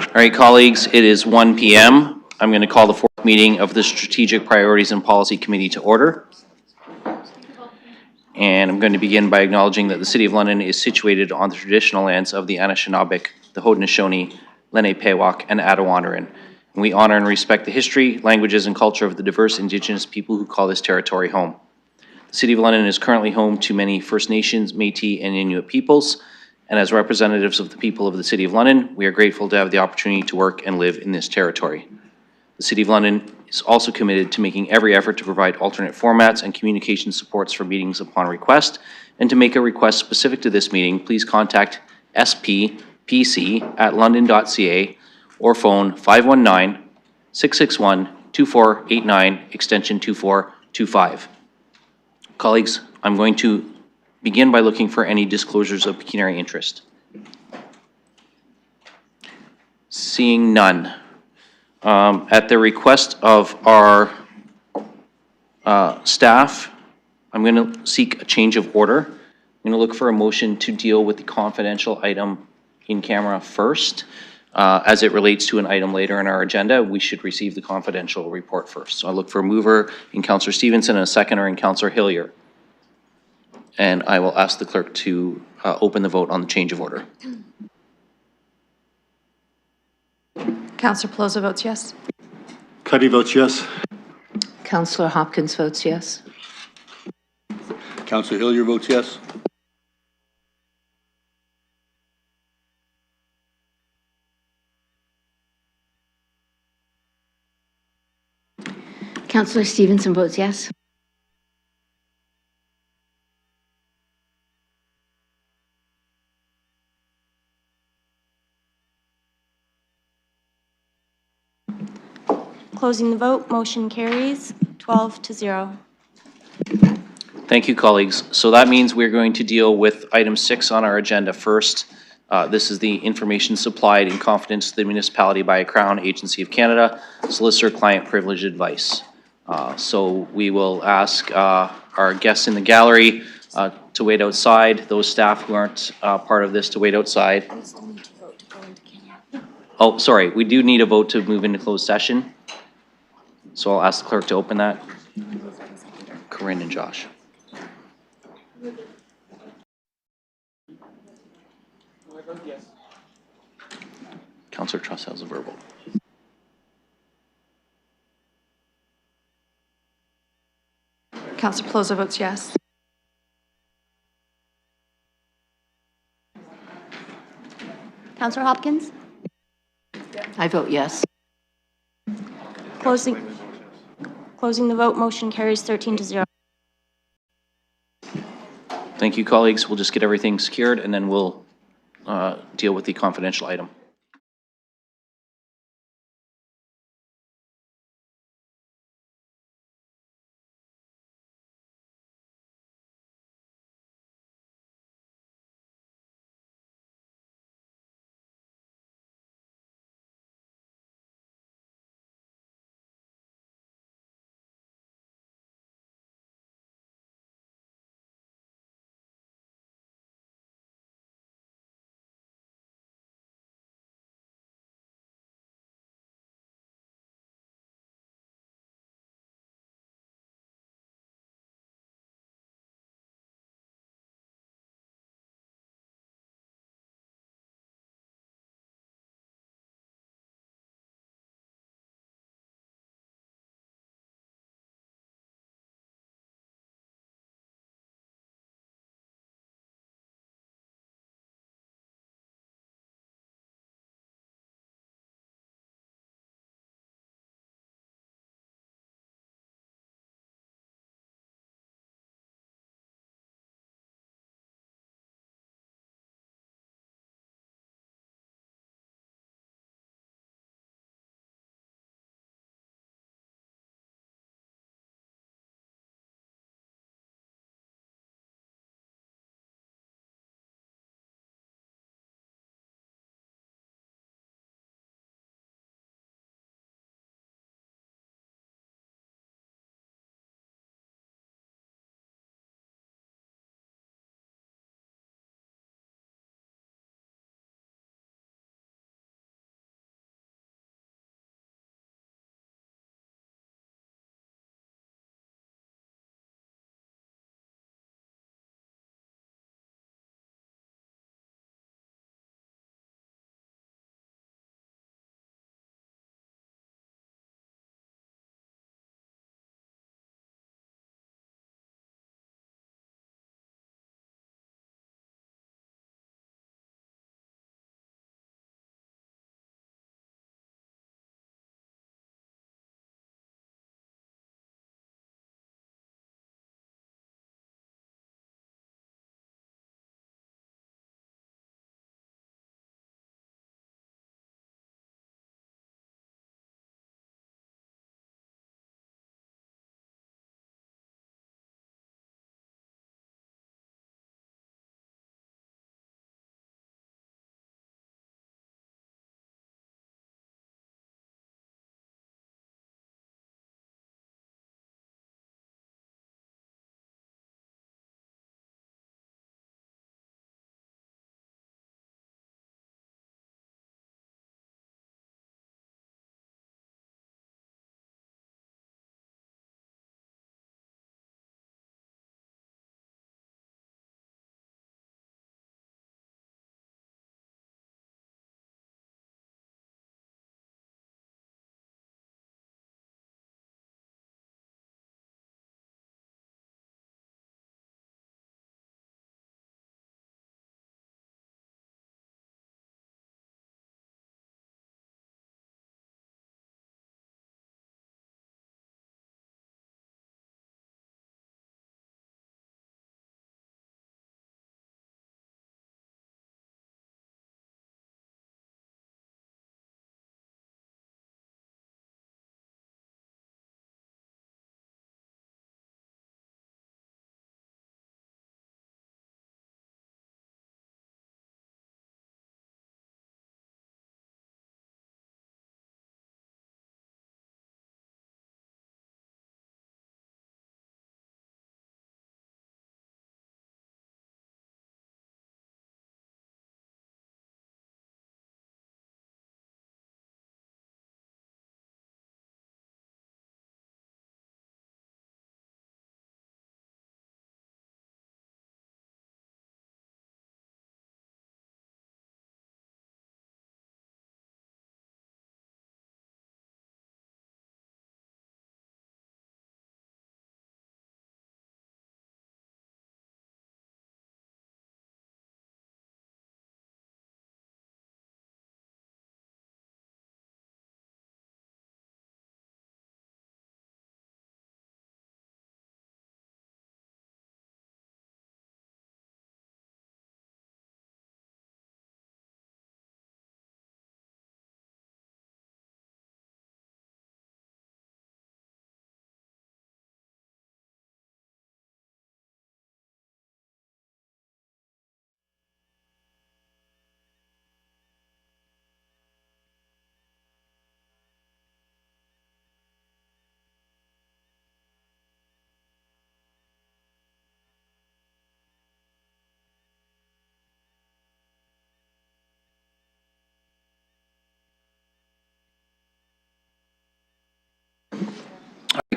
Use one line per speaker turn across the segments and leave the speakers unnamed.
All right, colleagues, it is 1 p.m. I'm going to call the fourth meeting of the Strategic Priorities and Policy Committee to order. And I'm going to begin by acknowledging that the City of London is situated on the traditional lands of the Anishinaabe, the Haudenosaunee, Lenape-Pewak, and Attawandaron. And we honor and respect the history, languages, and culture of the diverse Indigenous people who call this territory home. The City of London is currently home to many First Nations, Métis, and Inuit peoples. And as representatives of the people of the City of London, we are grateful to have the opportunity to work and live in this territory. The City of London is also committed to making every effort to provide alternate formats and communication supports for meetings upon request. And to make a request specific to this meeting, please contact spPC@london.ca or phone 519-661-2489, extension 2425. Colleagues, I'm going to begin by looking for any disclosures of pecuniary interest. Seeing none. At the request of our staff, I'm going to seek a change of order. I'm going to look for a motion to deal with the confidential item in camera first. As it relates to an item later in our agenda, we should receive the confidential report first. So I look for a mover in Councillor Stevenson and a seconder in Councillor Hillier. And I will ask the clerk to open the vote on the change of order.
Councillor Pelosi votes yes.
Cuddy votes yes.
Councillor Hopkins votes yes.
Councillor Hillier votes yes.
Councillor Stevenson votes yes.
Closing the vote, motion carries 12-0.
Thank you, colleagues. So that means we're going to deal with item 6 on our agenda first. This is the information supplied in confidence to the municipality by a Crown Agency of Canada, solicitor-client privilege advice. So we will ask our guests in the gallery to wait outside, those staff who aren't part of this to wait outside. Oh, sorry, we do need a vote to move into closed session. So I'll ask the clerk to open that. Corinne and Josh. Councillor Truss has a verbal.
Councillor Pelosi votes yes.
Councillor Hopkins?
I vote yes.
Closing the vote, motion carries 13-0.
Thank you, colleagues. We'll just get everything secured and then we'll deal with the confidential item.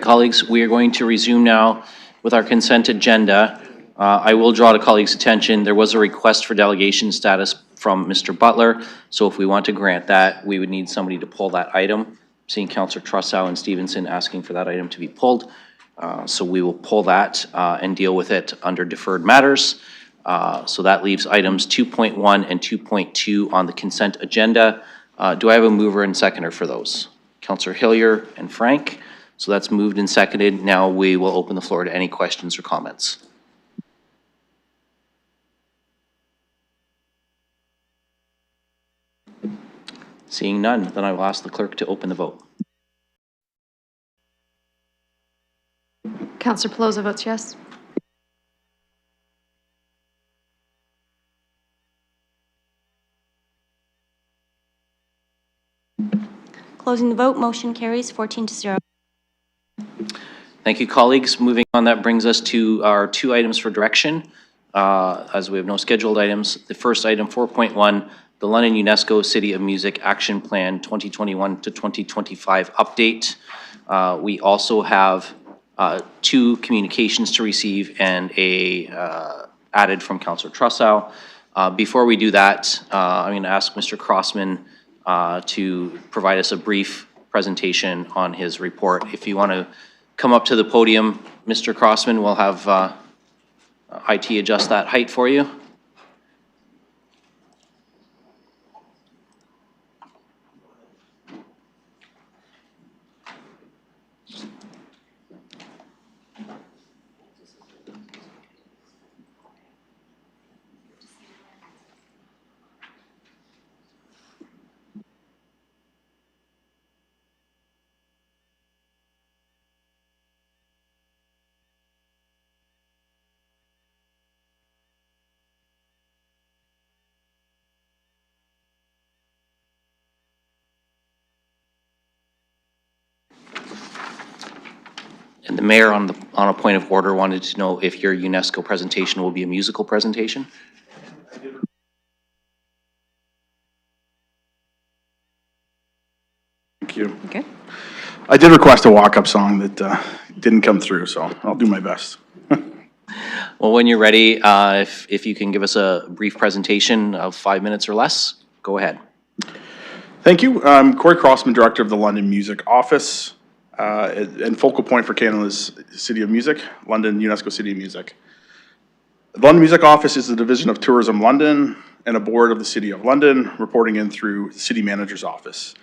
colleagues, we are going to resume now with our consent agenda. I will draw to colleagues' attention, there was a request for delegation status from Mr. Butler, so if we want to grant that, we would need somebody to pull that item. Seeing Councillor Trussow and Stevenson asking for that item to be pulled. So we will pull that and deal with it under deferred matters. So that leaves items 2.1 and 2.2 on the consent agenda. Do I have a mover and seconder for those? Councillor Hillier and Frank. So that's moved and seconded. Now we will open the floor to any questions or comments. Seeing none, then I will ask the clerk to open the vote.
Councillor Pelosi votes yes.
Closing the vote, motion carries 14-0.
Thank you, colleagues. Moving on, that brings us to our 2 items for direction, as we have no scheduled items. The first item, 4.1, the London UNESCO City of Music Action Plan 2021 to 2025 update. We also have 2 communications to receive and a added from Councillor Trussow. Before we do that, I'm going to ask Mr. Crossman to provide us a brief presentation on his report. If you want to come up to the podium, Mr. Crossman, we'll have IT adjust that height for you. And the mayor, on a point of order, wanted to know if your UNESCO presentation will be a musical presentation?
Thank you. Okay. I did request a walk-up song that didn't come through, so I'll do my best.
Well, when you're ready, if you can give us a brief presentation of 5 minutes or less, go ahead.
Thank you. I'm Corey Crossman, Director of the London Music Office, and focal point for Canada's City of Music, London UNESCO City of Music. The London Music Office is the division of Tourism London and a board of the City of London, reporting in through the City Manager's Office.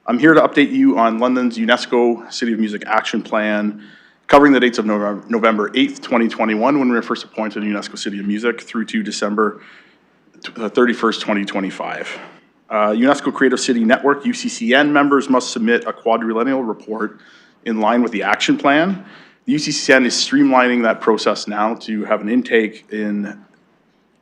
I'm here to update you on London's UNESCO City of Music Action Plan, covering the dates of November 8th, 2021, when we were first appointed UNESCO City of Music, through to December 31st, 2025. UNESCO Creative City Network, UCCN members must submit a quadrennial report in line with the action plan. The UCCN is streamlining that process now to have an intake in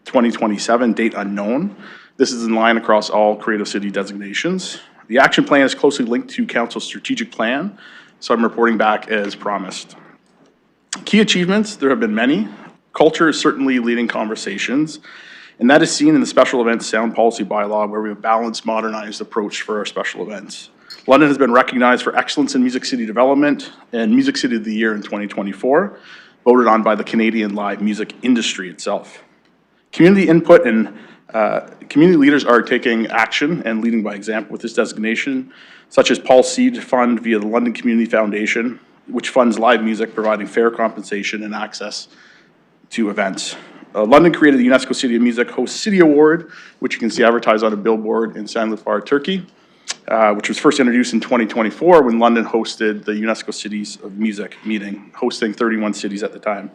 2027, date unknown. This is in line across all Creative City designations. The action plan is closely linked to Council's strategic plan, so I'm reporting back as promised. Key achievements, there have been many. Culture is certainly leading conversations, and that is seen in the special events sound policy bylaw, where we have a balanced, modernized approach for our special events. London has been recognized for excellence in Music City development and Music City of the Year in 2024, voted on by the Canadian live music industry itself. Community input and community leaders are taking action and leading by example with this designation, such as Paul Seed Fund via the London Community Foundation, which funds live music, providing fair compensation and access to events. London created the UNESCO City of Music Host City Award, which you can see advertised on a billboard in Sanlúcar, Turkey, which was first introduced in 2024 when London hosted the UNESCO Cities of Music meeting, hosting 31 cities at the time.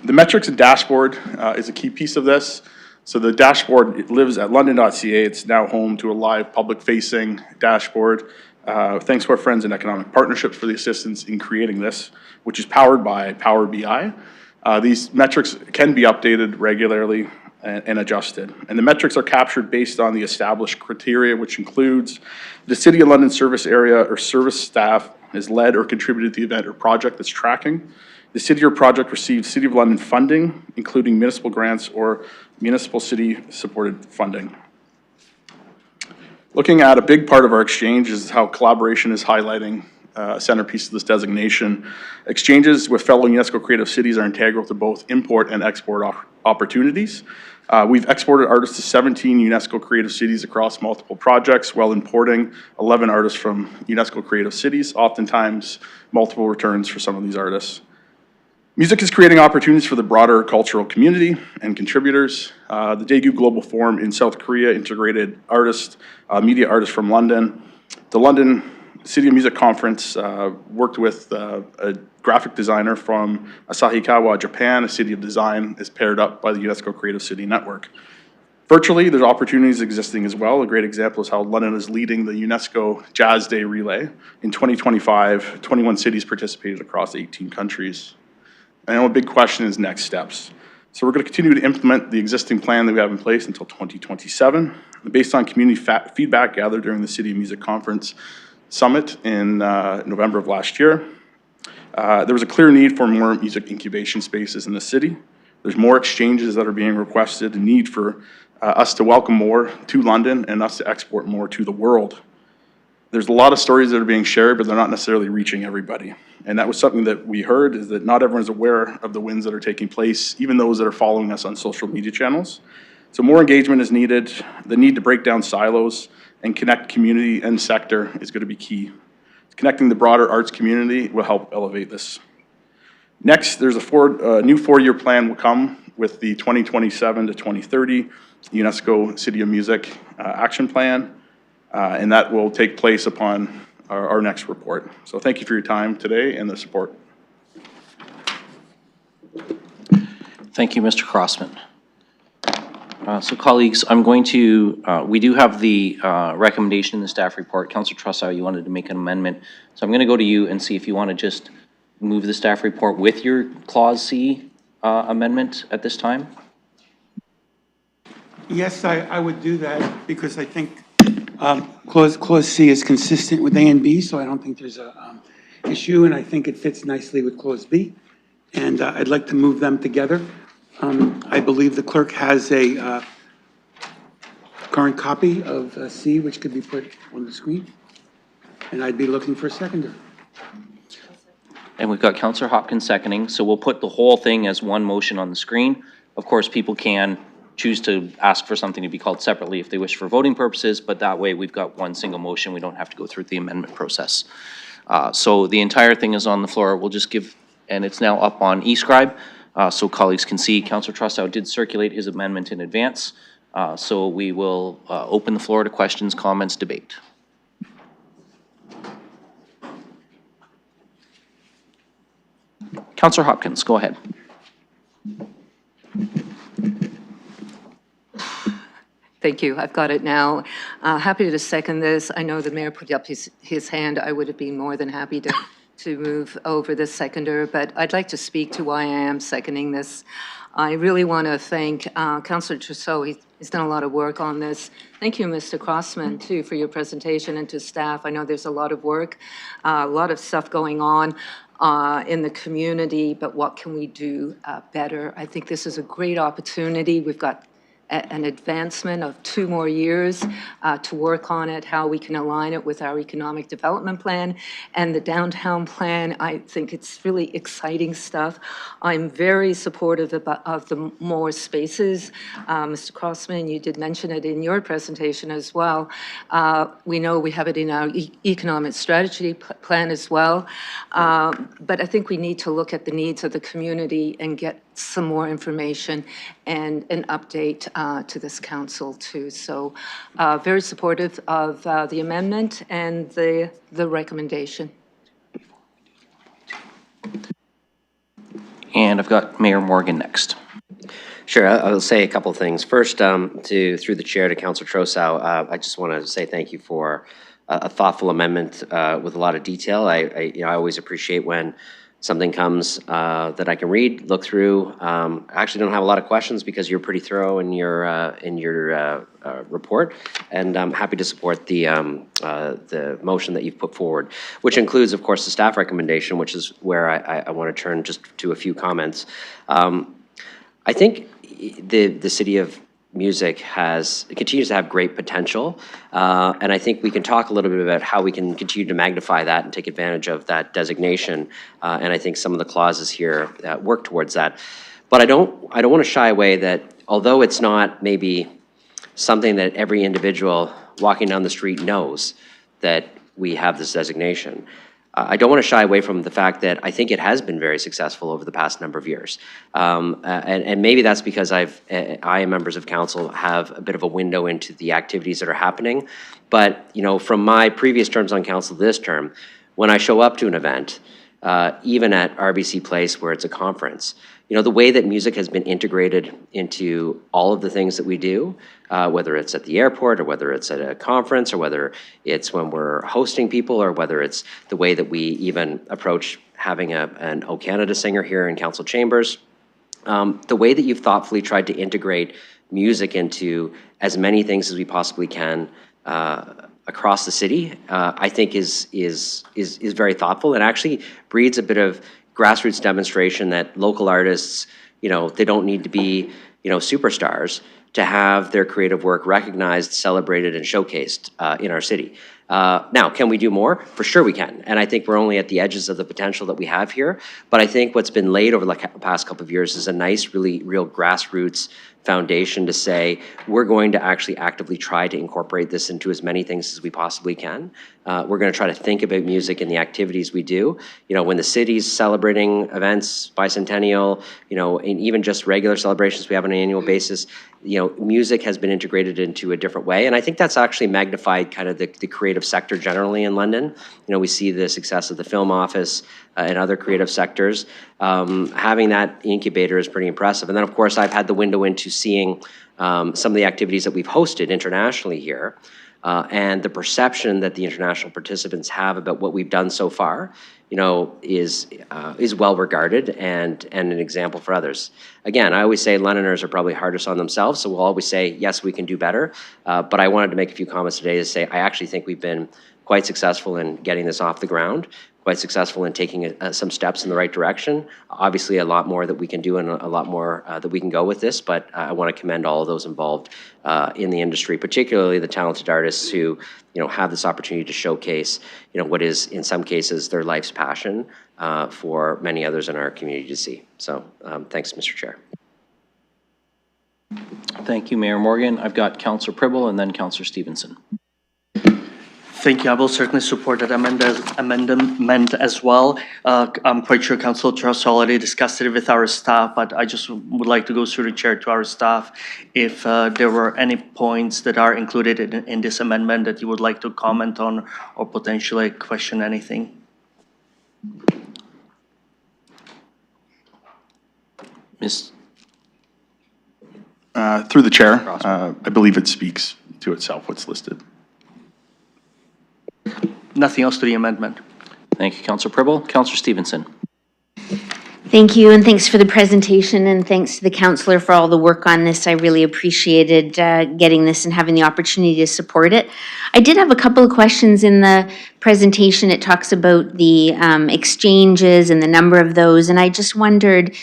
The metrics and dashboard is a key piece of this. So the dashboard, it lives at london.ca. It's now home to a live public-facing dashboard. Thanks to our friends in Economic Partnerships for the assistance in creating this, which is powered by Power BI. These metrics can be updated regularly and adjusted. And the metrics are captured based on the established criteria, which includes the City of London service area or service staff has led or contributed to the event or project that's tracking. The city or project received City of London funding, including municipal grants or municipal city-supported funding. Looking at a big part of our exchange is how collaboration is highlighting centerpiece of this designation. Exchanges with fellow UNESCO creative cities are integral to both import and export opportunities. We've exported artists to 17 UNESCO creative cities across multiple projects while importing 11 artists from UNESCO creative cities, oftentimes multiple returns for some of these artists. Music is creating opportunities for the broader cultural community and contributors. The Daegu Global Forum in South Korea integrated artists, media artists from London. The London City of Music Conference worked with a graphic designer from Asahikawa, Japan. A city of design is paired up by the UNESCO Creative City Network. Virtually, there's opportunities existing as well. A great example is how London is leading the UNESCO Jazz Day Relay. In 2025, 21 cities participated across 18 countries. I know a big question is next steps. So we're going to continue to implement the existing plan that we have in place until 2027. Based on community feedback gathered during the City of Music Conference Summit in November of last year, there was a clear need for more music incubation spaces in the city. There's more exchanges that are being requested, a need for us to welcome more to London and us to export more to the world. There's a lot of stories that are being shared, but they're not necessarily reaching everybody. And that was something that we heard, is that not everyone's aware of the wins that are taking place, even those that are following us on social media channels. So more engagement is needed. The need to break down silos and connect community and sector is going to be key. Connecting the broader arts community will help elevate this. Next, there's a new four-year plan will come with the 2027 to 2030 UNESCO City of Music Action Plan, and that will take place upon our next report. So thank you for your time today and the support.
Thank you, Mr. Crossman. So colleagues, I'm going to, we do have the recommendation in the staff report. Councillor Trussow, you wanted to make an amendment. So I'm going to go to you and see if you want to just move the staff report with your Clause C amendment at this time.
Yes, I would do that because I think Clause C is consistent with A and B, so I don't think there's a issue, and I think it fits nicely with Clause B. And I'd like to move them together. I believe the clerk has a current copy of C, which could be put on the screen, and I'd be looking for a seconder.
And we've got Councillor Hopkins seconding, so we'll put the whole thing as one motion on the screen. Of course, people can choose to ask for something to be called separately if they wish for voting purposes, but that way we've got one single motion. We don't have to go through the amendment process. So the entire thing is on the floor. We'll just give, and it's now up on eScribe, so colleagues can see. Councillor Trussow did circulate his amendment in advance, so we will open the floor to questions, comments, debate. Councillor Hopkins, go ahead.
Thank you. I've got it now. Happy to second this. I know the mayor put up his hand. I would have been more than happy to move over the seconder, but I'd like to speak to why I am seconding this. I really want to thank Councillor Trussow. He's done a lot of work on this. Thank you, Mr. Crossman, too, for your presentation, and to staff. I know there's a lot of work, a lot of stuff going on in the community, but what can we do better? I think this is a great opportunity. We've got an advancement of 2 more years to work on it, how we can align it with our economic development plan and the downtown plan. I think it's really exciting stuff. I'm very supportive of the more spaces. Mr. Crossman, you did mention it in your presentation as well. We know we have it in our economic strategy plan as well. But I think we need to look at the needs of the community and get some more information and an update to this council too. So very supportive of the amendment and the recommendation.
And I've got Mayor Morgan next.
Sure, I'll say a couple of things. First, through the chair to Councillor Trussow, I just want to say thank you for a thoughtful amendment with a lot of detail. I always appreciate when something comes that I can read, look through. I actually don't have a lot of questions because you're pretty thorough in your report, and I'm happy to support the motion that you've put forward, which includes, of course, the staff recommendation, which is where I want to turn just to a few comments. I think the city of music continues to have great potential. And I think we can talk a little bit about how we can continue to magnify that and take advantage of that designation. And I think some of the clauses here work towards that. But I don't want to shy away that although it's not maybe something that every individual walking down the street knows that we have this designation, I don't want to shy away from the fact that I think it has been very successful over the past number of years. And maybe that's because I and members of council have a bit of a window into the activities that are happening. But, you know, from my previous terms on council this term, when I show up to an event, even at RBC Place where it's a conference, you know, the way that music has been integrated into all of the things that we do, whether it's at the airport or whether it's at a conference or whether it's when we're hosting people or whether it's the way that we even approach having an O Canada singer here in council chambers, the way that you've thoughtfully tried to integrate music into as many things as we possibly can across the city, I think is very thoughtful and actually breeds a bit of grassroots demonstration that local artists, you know, they don't need to be, you know, superstars to have their creative work recognized, celebrated, and showcased in our city. Now, can we do more? For sure we can. And I think we're only at the edges of the potential that we have here. But I think what's been laid over the past couple of years is a nice, real grassroots foundation to say, we're going to actually actively try to incorporate this into as many things as we possibly can. We're going to try to think about music and the activities we do. You know, when the city's celebrating events, bicentennial, you know, and even just regular celebrations we have on an annual basis, you know, music has been integrated into a different way. And I think that's actually magnified kind of the creative sector generally in London. You know, we see the success of the film office and other creative sectors. Having that incubator is pretty impressive. And then, of course, I've had the window into seeing some of the activities that we've hosted internationally here. And the perception that the international participants have about what we've done so far, you know, is well regarded and an example for others. Again, I always say Londoners are probably hardest on themselves, so we'll always say, yes, we can do better. But I wanted to make a few comments today to say I actually think we've been quite successful in getting this off the ground, quite successful in taking some steps in the right direction. Obviously, a lot more that we can do and a lot more that we can go with this, but I want to commend all of those involved in the industry, particularly the talented artists who, you know, have this opportunity to showcase, you know, what is in some cases their life's passion for many others in our community to see. So thanks, Mr. Chair.
Thank you, Mayor Morgan. I've got Councillor Pribble and then Councillor Stevenson.
Thank you. I will certainly support that amendment as well. I'm quite sure Council Trust already discussed it with our staff, but I just would like to go through the chair to our staff. If there were any points that are included in this amendment that you would like to comment on or potentially question anything.
Ms.
Through the chair, I believe it speaks to itself, what's listed.
Nothing else to the amendment.
Thank you, Councillor Pribble. Councillor Stevenson.
Thank you, and thanks for the presentation, and thanks to the councillor for all the work on this. I really appreciated getting this and having the opportunity to support it. I did have a couple of questions in the presentation. It talks about the exchanges and the number of those, and I just wondered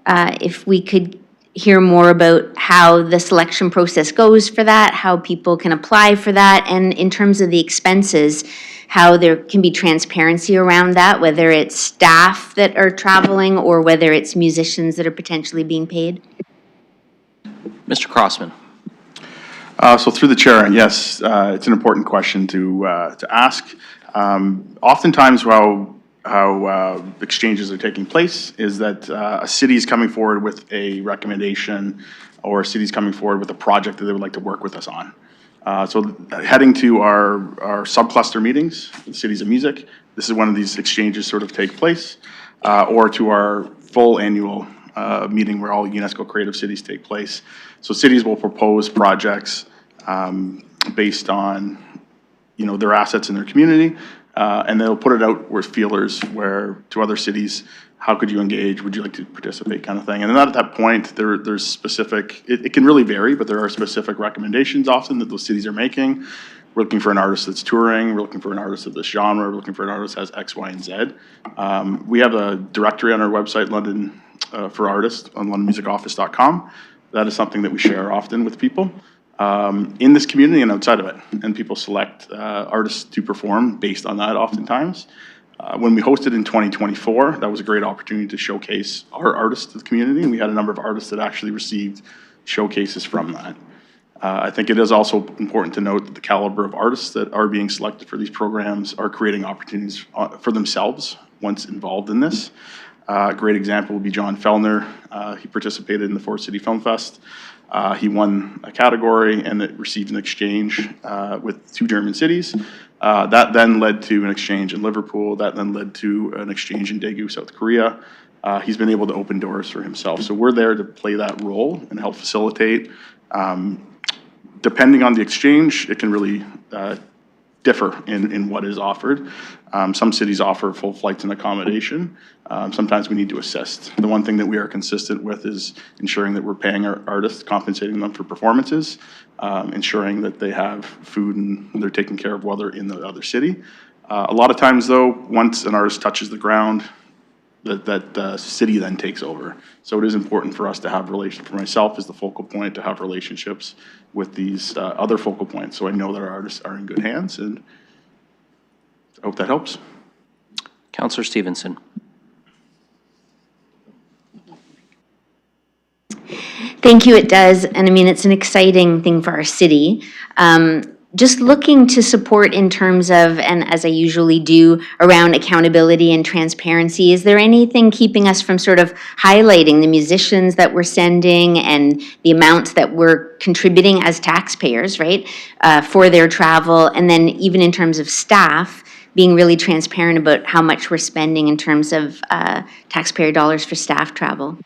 if we could hear more about how the selection process goes for that, how people can apply for that, and in terms of the expenses, how there can be transparency around that, whether it's staff that are traveling or whether it's musicians that are potentially being paid.
Mr. Crossman.
So through the chair, yes, it's an important question to ask. Oftentimes, how exchanges are taking place is that a city is coming forward with a recommendation or a city is coming forward with a project that they would like to work with us on. So heading to our subcluster meetings, the Cities of Music, this is one of these exchanges sort of take place, or to our full annual meeting where all UNESCO creative cities take place. So cities will propose projects based on, you know, their assets in their community, and they'll put it out with feelers where to other cities, how could you engage, would you like to participate, kind of thing. And then at that point, there's specific, it can really vary, but there are specific recommendations often that those cities are making. We're looking for an artist that's touring, we're looking for an artist of this genre, we're looking for an artist that has X, Y, and Z. We have a directory on our website, London for Artists, on londonmusicoffice.com. that is something that we share often with people in this community and outside of it. And people select artists to perform based on that oftentimes. When we hosted in 2024, that was a great opportunity to showcase our artists to the community, and we had a number of artists that actually received showcases from that. I think it is also important to note that the caliber of artists that are being selected for these programs are creating opportunities for themselves once involved in this. A great example would be John Fellner. He participated in the Fort City Film Fest. He won a category and it received an exchange with 2 German cities. That then led to an exchange in Liverpool. That then led to an exchange in Daegu, South Korea. He's been able to open doors for himself. So we're there to play that role and help facilitate. Depending on the exchange, it can really differ in what is offered. Some cities offer full flights and accommodation. Sometimes we need to assist. The one thing that we are consistent with is ensuring that we're paying our artists, compensating them for performances, ensuring that they have food and they're taken care of while they're in the other city. A lot of times though, once an artist touches the ground, that city then takes over. So it is important for us to have relationships, for myself as the focal point, to have relationships with these other focal points. So I know that our artists are in good hands, and I hope that helps.
Councillor Stevenson.
Thank you, it does. And I mean, it's an exciting thing for our city. Just looking to support in terms of, and as I usually do, around accountability and transparency, is there anything keeping us from sort of highlighting the musicians that we're sending and the amounts that we're contributing as taxpayers, right, for their travel? And then even in terms of staff, being really transparent about how much we're spending in terms of taxpayer dollars for staff travel.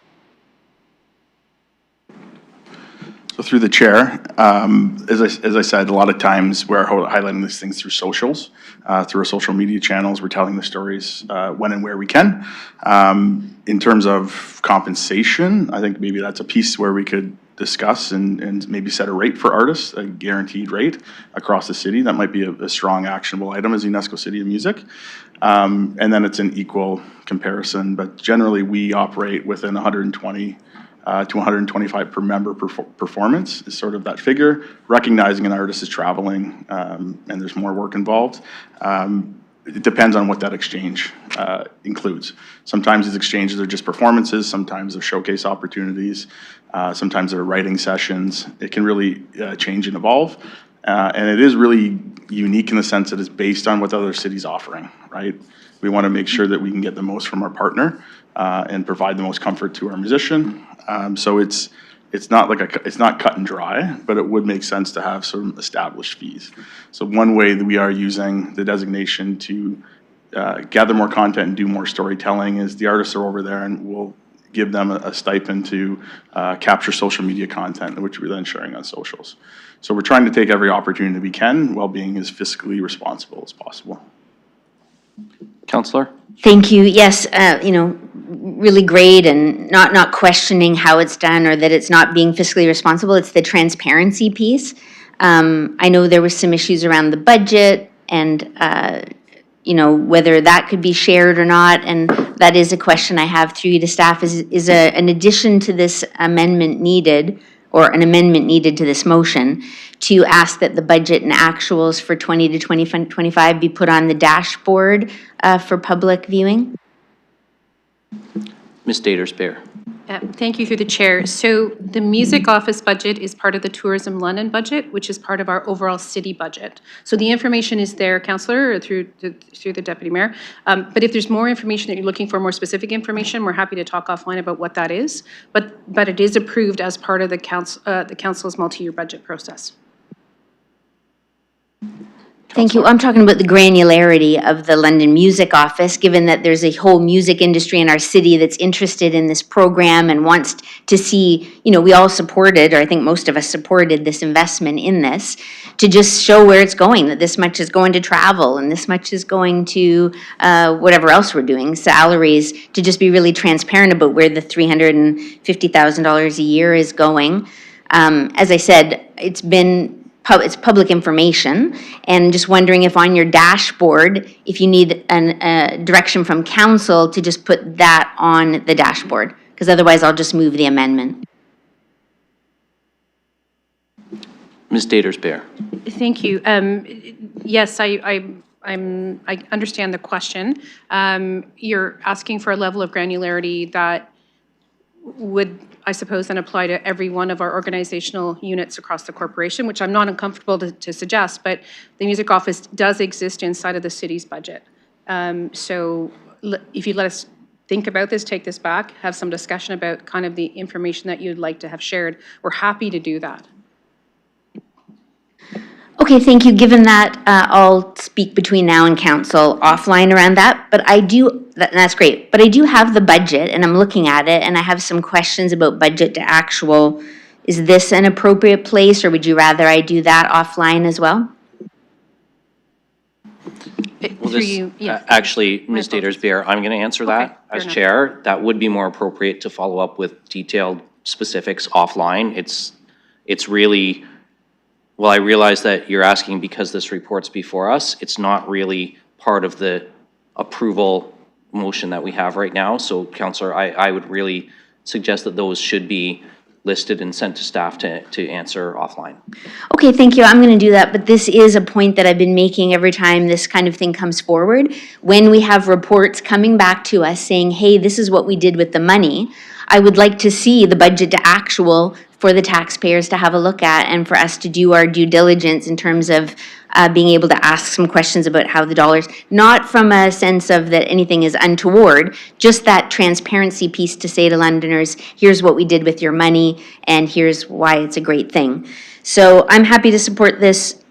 So through the chair, as I said, a lot of times we're highlighting these things through socials, through our social media channels. We're telling the stories when and where we can. In terms of compensation, I think maybe that's a piece where we could discuss and maybe set a rate for artists, a guaranteed rate across the city. That might be a strong actionable item as UNESCO City of Music. And then it's an equal comparison, but generally we operate within 120 to 125 per member performance is sort of that figure, recognizing an artist is traveling and there's more work involved. It depends on what that exchange includes. Sometimes these exchanges are just performances, sometimes they're showcase opportunities, sometimes they're writing sessions. It can really change and evolve. And it is really unique in the sense that it's based on what the other city's offering, right? We want to make sure that we can get the most from our partner and provide the most comfort to our musician. So it's not it's not cut and dry, but it would make sense to have some established fees. So one way that we are using the designation to gather more content and do more storytelling is the artists are over there and we'll give them a stipend to capture social media content, which we're then sharing on socials. So we're trying to take every opportunity we can while being as fiscally responsible as possible.
Councillor?
Thank you. Yes, really great, and not questioning how it's done or that it's not being fiscally responsible. It's the transparency piece. I know there was some issues around the budget and, whether that could be shared or not. And that is a question I have through you to staff. Is an addition to this amendment needed, or an amendment needed to this motion, to ask that the budget and actuals for 20 to 2025 be put on the dashboard for public viewing?
Ms. Daters-Bear.
Thank you through the chair. So the music office budget is part of the Tourism London budget, which is part of our overall city budget. So the information is there, Councillor, or through the Deputy Mayor. But if there's more information that you're looking for, more specific information, we're happy to talk offline about what that is. But it is approved as part of the council's multi-year budget process.
Thank you. I'm talking about the granularity of the London Music Office, given that there's a whole music industry in our city that's interested in this program and wants to see, we all supported, or I think most of us supported this investment in this, to just show where it's going, that this much is going to travel and this much is going to whatever else we're doing, salaries, to just be really transparent about where the $350,000 a year is going. As I said, it's public information, and just wondering if on your dashboard, if you need a direction from council to just put that on the dashboard, because otherwise I'll just move the amendment.
Ms. Daters-Bear.
Thank you. Yes, I understand the question. You're asking for a level of granularity that would, I suppose, then apply to every one of our organizational units across the corporation, which I'm not uncomfortable to suggest, but the music office does exist inside of the city's budget. So if you let us think about this, take this back, have some discussion about kind of the information that you'd like to have shared, we're happy to do that.
Okay, thank you. Given that, I'll speak between now and council offline around that, but that's great. But I do have the budget and I'm looking at it and I have some questions about budget to actual. Is this an appropriate place or would you rather I do that offline as well?
Well, actually, Ms. Daters-Bear, I'm going to answer that as chair. That would be more appropriate to follow up with detailed specifics offline. It's really, well, I realize that you're asking because this report's before us. It's not really part of the approval motion that we have right now. So, Councillor, I would really suggest that those should be listed and sent to staff to answer offline.
Okay, thank you. I'm going to do that, but this is a point that I've been making every time this kind of thing comes forward. When we have reports coming back to us saying, hey, this is what we did with the money, I would like to see the budget to actual for the taxpayers to have a look at and for us to do our due diligence in terms of being able to ask some questions about how the dollars, not from a sense of that anything is untoward, just that transparency piece to say to Londoners, here's what we did with your money and here's why it's a great thing. So I'm happy to support this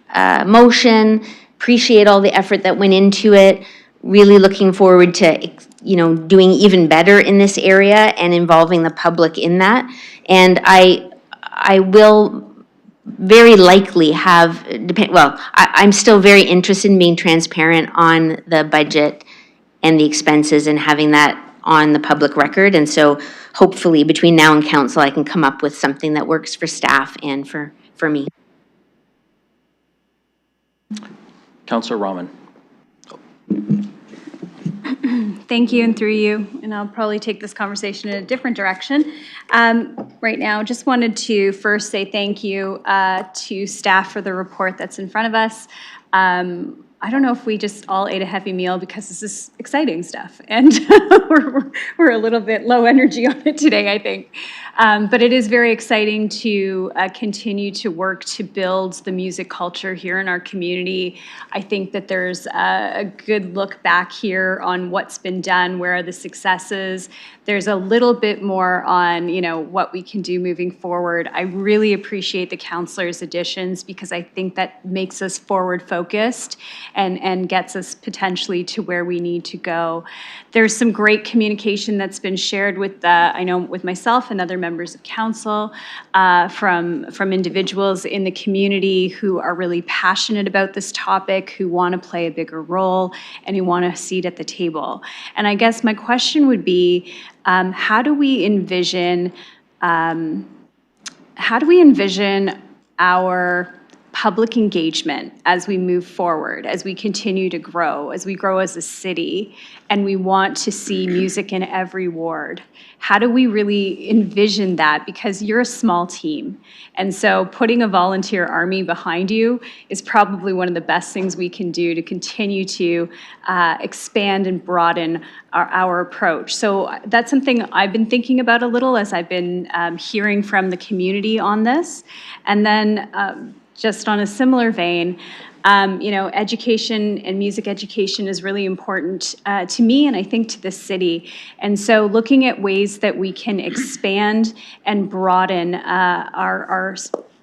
motion, appreciate all the effort that went into it, really looking forward to doing even better in this area and involving the public in that. And I will very likely have, I'm still very interested in being transparent on the budget and the expenses and having that on the public record. And so hopefully between now and council, I can come up with something that works for staff and for me.
Councillor Rahman.
Thank you, and through you, and I'll probably take this conversation in a different direction. Right now, just wanted to first say thank you to staff for the report that's in front of us. I don't know if we just all ate a heavy meal because this is exciting stuff, and we're a little bit low energy on it today, I think. But it is very exciting to continue to work to build the music culture here in our community. I think that there's a good look back here on what's been done, where are the successes. There's a little bit more on, what we can do moving forward. I really appreciate the councilors' additions because I think that makes us forward focused and gets us potentially to where we need to go. There's some great communication that's been shared with, I know, with myself and other members of council, from individuals in the community who are really passionate about this topic, who want to play a bigger role, and who want a seat at the table. And I guess my question would be, how do we envision our public engagement as we move forward, as we continue to grow, as we grow as a city, and we want to see music in every ward? How do we really envision that? Because you're a small team, and so putting a volunteer army behind you is probably one of the best things we can do to continue to expand and broaden our approach. So that's something I've been thinking about a little as I've been hearing from the community on this. And then just on a similar vein, education and music education is really important to me and I think to the city. And so looking at ways that we can expand and broaden our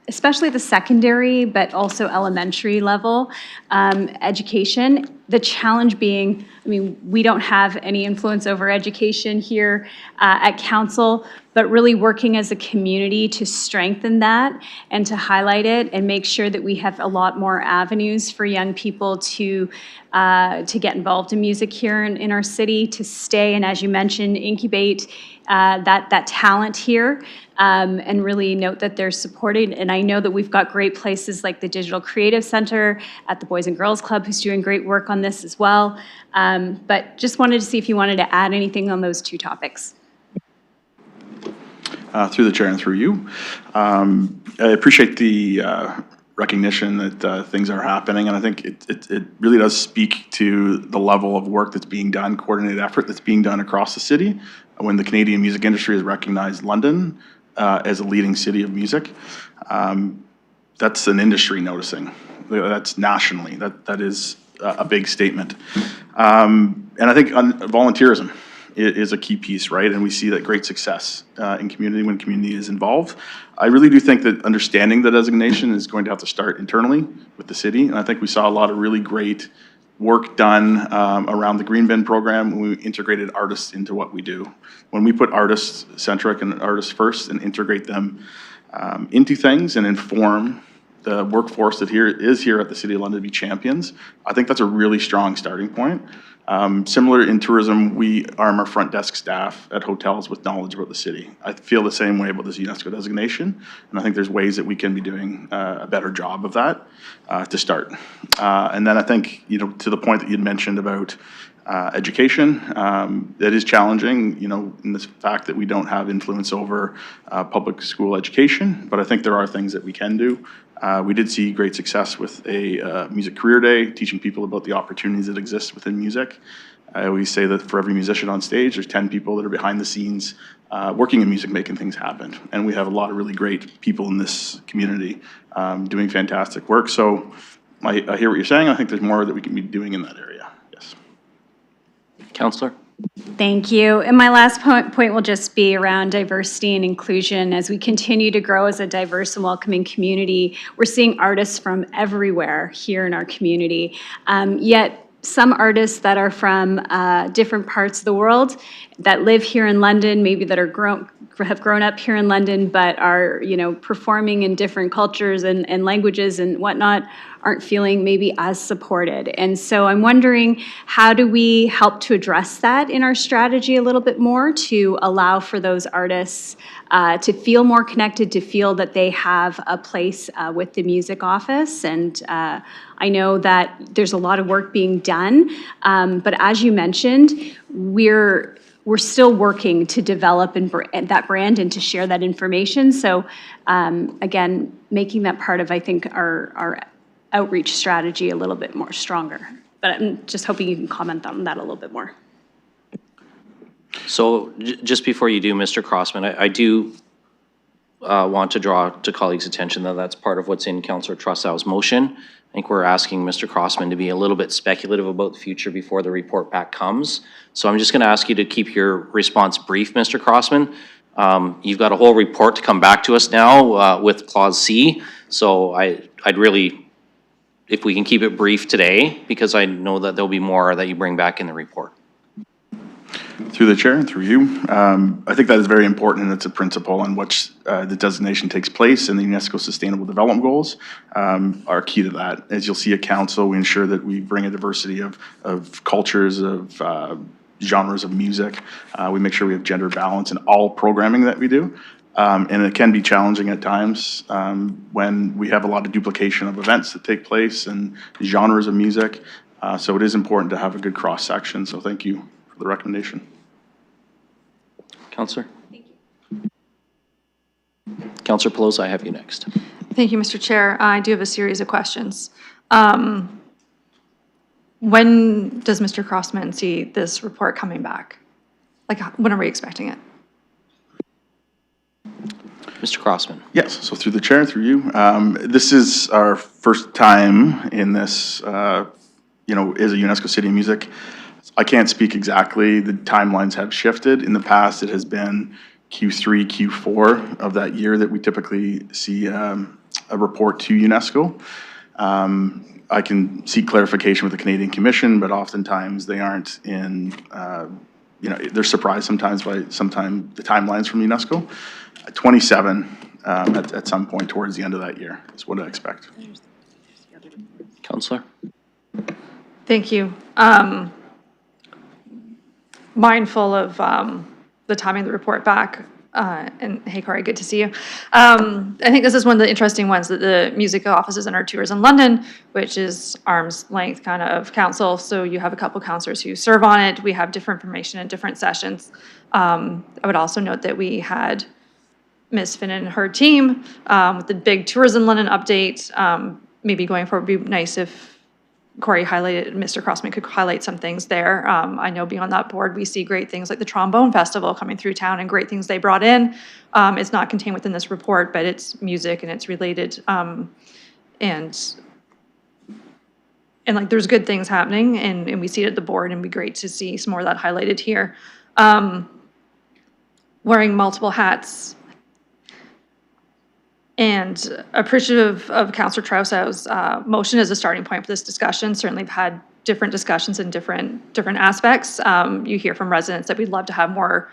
especially the secondary, but also elementary level education. The challenge being, we don't have any influence over education here at council, but really working as a community to strengthen that and to highlight it and make sure that we have a lot more avenues for young people to get involved in music here in our city, to stay and, as you mentioned, incubate that talent here, and really note that they're supported. And I know that we've got great places like the Digital Creative Center at the Boys and Girls Club, who's doing great work on this as well. But just wanted to see if you wanted to add anything on those two topics.
Through the chair and through you. I appreciate the recognition that things are happening, and I think it really does speak to the level of work that's being done, coordinated effort that's being done across the city. When the Canadian music industry has recognized London as a leading city of music, that's an industry noticing. That's nationally. That is a big statement. And I think volunteerism is a key piece, right? And we see that great success in community when community is involved. I really do think that understanding the designation is going to have to start internally with the city. And I think we saw a lot of really great work done around the Green Bin program when we integrated artists into what we do. When we put artists centric and artists first and integrate them into things and inform the workforce that is here at the City of London to be champions, I think that's a really strong starting point. Similar in tourism, we arm our front desk staff at hotels with knowledge about the city. I feel the same way about this UNESCO designation, and I think there's ways that we can be doing a better job of that to start. And then I think, to the point that you'd mentioned about education, that is challenging, in the fact that we don't have influence over public school education, but I think there are things that we can do. We did see great success with a music career day, teaching people about the opportunities that exist within music. I always say that for every musician on stage, there's 10 people that are behind the scenes working in music, making things happen. And we have a lot of really great people in this community doing fantastic work. So I hear what you're saying. I think there's more that we can be doing in that area. Yes.
Counselor?
Thank you. And my last point will just be around diversity and inclusion. As we continue to grow as a diverse and welcoming community, we're seeing artists from everywhere here in our community. Yet some artists that are from different parts of the world that live here in London, maybe that have grown up here in London, but are performing in different cultures and languages and whatnot, aren't feeling maybe as supported. And so I'm wondering, how do we help to address that in our strategy a little bit more to allow for those artists to feel more connected, to feel that they have a place with the music office? And I know that there's a lot of work being done, but as you mentioned, we're still working to develop that brand and to share that information. So again, making that part of, I think, our outreach strategy a little bit more stronger. But I'm just hoping you can comment on that a little bit more.
So just before you do, Mr. Crossman, I do want to draw to colleagues' attention that that's part of what's in Councillor Trussell's motion. I think we're asking Mr. Crossman to be a little bit speculative about the future before the report back comes. So I'm just going to ask you to keep your response brief, Mr. Crossman. You've got a whole report to come back to us now with Clause C. So I'd really, if we can keep it brief today, because I know that there'll be more that you bring back in the report.
Through the chair and through you, I think that is very important, and it's a principle on which the designation takes place, and the UNESCO Sustainable Development Goals are key to that. As you'll see at council, we ensure that we bring a diversity of cultures, of genres of music. We make sure we have gender balance in all programming that we do. And it can be challenging at times when we have a lot of duplication of events that take place and genres of music. So it is important to have a good cross-section. So thank you for the recommendation.
Councillor? Thank you. Councillor Pelosi, I have you next.
Thank you, Mr. Chair. I do have a series of questions. When does Mr. Crossman see this report coming back? Like, when are we expecting it?
Mr. Crossman.
Yes, so through the chair, through you. This is our first time in this, as a UNESCO City of Music. I can't speak exactly. The timelines have shifted. In the past, it has been Q3, Q4 of that year that we typically see a report to UNESCO. I can seek clarification with the Canadian Commission, but oftentimes they aren't in, they're surprised sometimes by the timelines from UNESCO. 27 at some point towards the end of that year is what I expect.
Councillor?
Thank you. Mindful of the timing of the report back, and hey, Corey, good to see you. I think this is one of the interesting ones, that the music office is in our Tours in London, which is arm's length kind of council. So you have a couple councillors who serve on it. We have different information in different sessions. I would also note that we had Ms. Finn and her team with the big Tourism London update. Maybe going forward, it'd be nice if Corey highlighted, Mr. Crossman could highlight some things there. I know beyond that board, we see great things like the Trombone Festival coming through town and great things they brought in. It's not contained within this report, but it's music and it's related. And like there's good things happening and we see it at the board and it'd be great to see some more of that highlighted here. Wearing multiple hats. And appreciative of Councillor Trousseau's motion as a starting point for this discussion. Certainly have had different discussions in different aspects. You hear from residents that we'd love to have more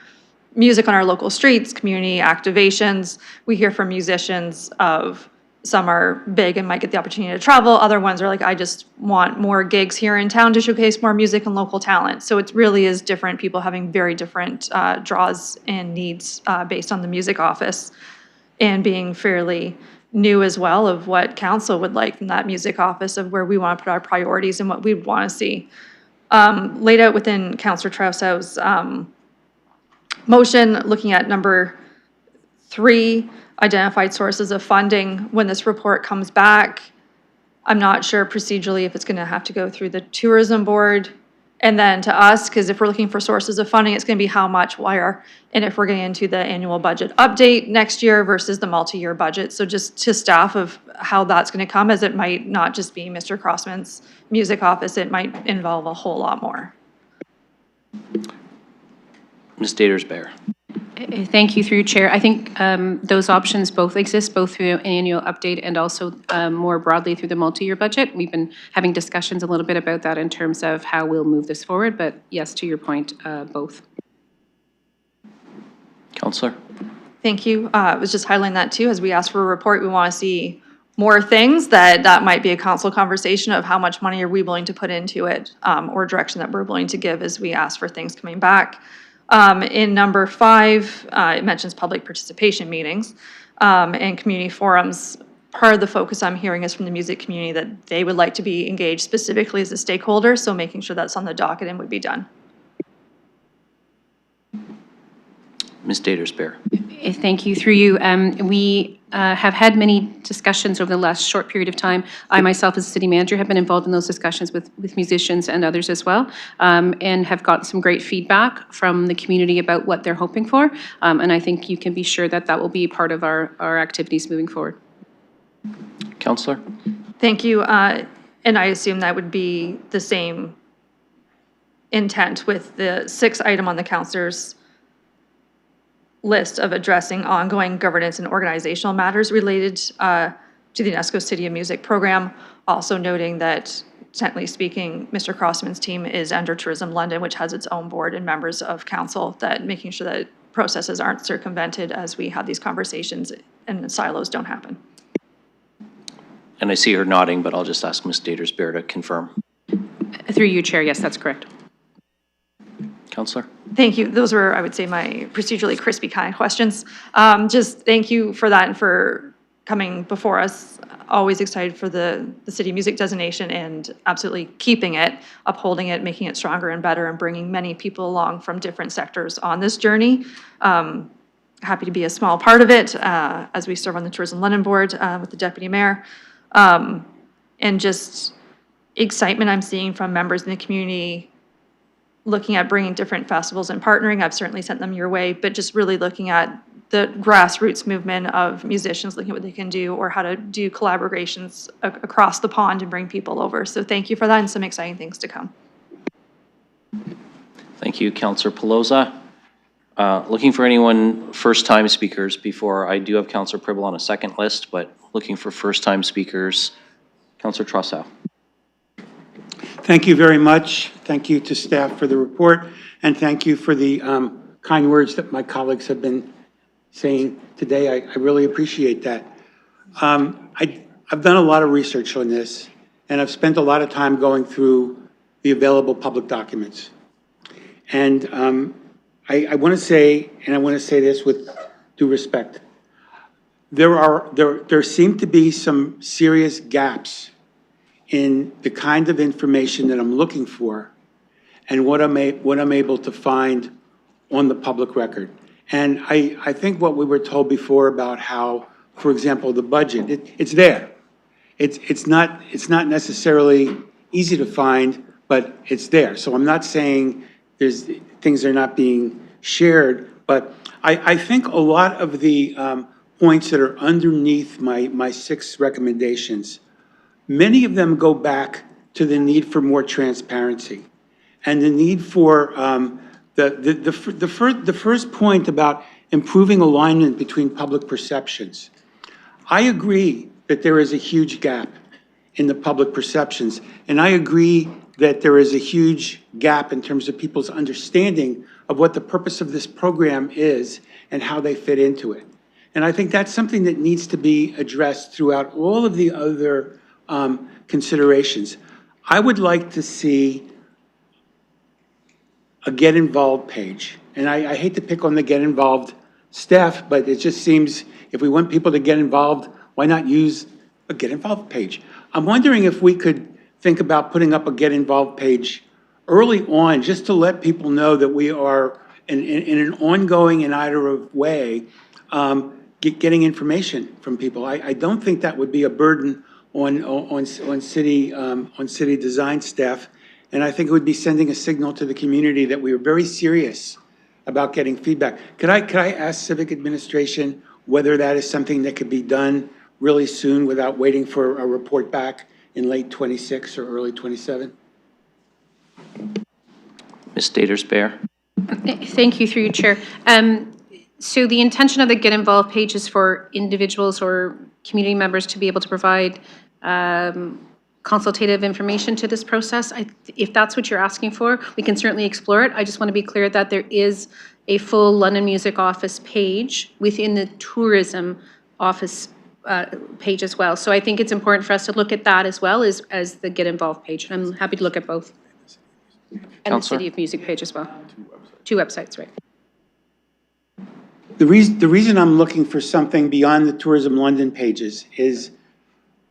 music on our local streets, community activations. We hear from musicians of some are big and might get the opportunity to travel. Other ones are like, I just want more gigs here in town to showcase more music and local talent. So it really is different, people having very different draws and needs based on the music office. And being fairly new as well of what council would like from that music office of where we want to put our priorities and what we want to see. Laid out within Councillor Trousseau's motion, looking at number 3, identified sources of funding. When this report comes back, I'm not sure procedurally if it's going to have to go through the tourism board and then to us, because if we're looking for sources of funding, it's going to be how much, where, and if we're getting into the annual budget update next year versus the multi-year budget. So just to staff of how that's going to come, as it might not just be Mr. Crossman's music office, it might involve a whole lot more.
Ms. Daters-Bear.
Thank you, through you, Chair. I think those options both exist, both through an annual update and also more broadly through the multi-year budget. We've been having discussions a little bit about that in terms of how we'll move this forward, but yes, to your point, both.
Councillor.
Thank you. I was just highlighting that too. As we ask for a report, we want to see more things that might be a council conversation of how much money are we willing to put into it or direction that we're willing to give as we ask for things coming back. In number 5, it mentions public participation meetings and community forums. Part of the focus I'm hearing is from the music community that they would like to be engaged specifically as a stakeholder, so making sure that's on the docket and would be done.
Ms. Daters-Bear.
Thank you, through you. We have had many discussions over the last short period of time. I myself, as a city manager, have been involved in those discussions with musicians and others as well, and have gotten some great feedback from the community about what they're hoping for. And I think you can be sure that that will be part of our activities moving forward.
Councillor.
Thank you. And I assume that would be the same intent with the 6th item on the councillor's list of addressing ongoing governance and organizational matters related to the UNESCO City of Music program. Also noting that, technically speaking, Mr. Crossman's team is under Tourism London, which has its own board and members of council, that making sure that processes aren't circumvented as we have these conversations and silos don't happen.
And I see her nodding, but I'll just ask Ms. Daters-Bear to confirm.
Through you, Chair, yes, that's correct.
Councillor.
Thank you. Those were, I would say, my procedurally crispy kind of questions. Just thank you for that and for coming before us. Always excited for the city music designation and absolutely keeping it, upholding it, making it stronger and better, and bringing many people along from different sectors on this journey. Happy to be a small part of it as we serve on the Tourism London Board with the Deputy Mayor. And just excitement I'm seeing from members in the community looking at bringing different festivals and partnering. I've certainly sent them your way, but just really looking at the grassroots movement of musicians, looking at what they can do or how to do collaborations across the pond and bring people over. So thank you for that and some exciting things to come.
Thank you, Councillor Pelosa. Looking for anyone first-time speakers before I do have Councillor Pribble on a second list, but looking for first-time speakers. Councillor Trousseau.
Thank you very much. Thank you to staff for the report, and thank you for the kind words that my colleagues have been saying today. I really appreciate that. I've done a lot of research on this, and I've spent a lot of time going through the available public documents. And I want to say, and I want to say this with due respect, there seem to be some serious gaps in the kind of information that I'm looking for and what I'm able to find on the public record. And I think what we were told before about how, for example, the budget, it's there. It's not necessarily easy to find, but it's there. So I'm not saying there's, things are not being shared, but I think a lot of the points that are underneath my 6 recommendations, many of them go back to the need for more transparency and the need for the first point about improving alignment between public perceptions. I agree that there is a huge gap in the public perceptions, and I agree that there is a huge gap in terms of people's understanding of what the purpose of this program is and how they fit into it. And I think that's something that needs to be addressed throughout all of the other considerations. I would like to see a Get Involved page. And I hate to pick on the Get Involved staff, but it just seems if we want people to get involved, why not use a Get Involved page? I'm wondering if we could think about putting up a Get Involved page early on, just to let people know that we are in an ongoing and iterative way getting information from people. I don't think that would be a burden on city design staff. And I think it would be sending a signal to the community that we are very serious about getting feedback. Could I ask Civic Administration whether that is something that could be done really soon without waiting for a report back in late 26 or early 27?
Ms. Daters-Bear?
Thank you, through you, Chair. So the intention of the Get Involved page is for individuals or community members to be able to provide consultative information to this process. If that's what you're asking for, we can certainly explore it. I just want to be clear that there is a full London Music Office page within the tourism office page as well. So I think it's important for us to look at that as well as the Get Involved page. And I'm happy to look at both. And the
Councillor?
City of Music page as well. 2 websites, right.
The reason I'm looking for something beyond the Tourism London pages is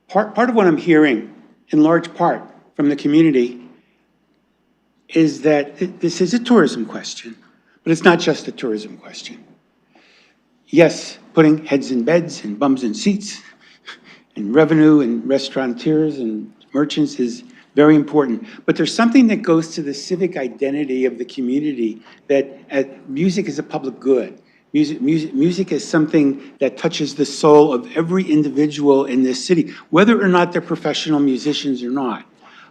part of what I'm hearing, in large part, from the community is that this is a tourism question, but it's not just a tourism question. Yes, putting heads in beds and bums in seats and revenue and restaurateurs and merchants is very important. But there's something that goes to the civic identity of the community that music is a public good. Music is something that touches the soul of every individual in this city, whether or not they're professional musicians or not.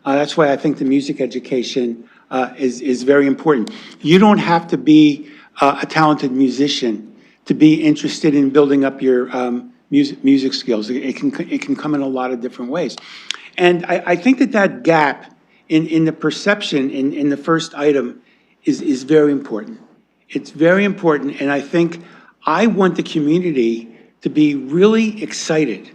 That's why I think the music education is very important. You don't have to be a talented musician to be interested in building up your music skills. It can come in a lot of different ways. And I think that gap in the perception in the first item is very important. It's very important, and I think I want the community to be really excited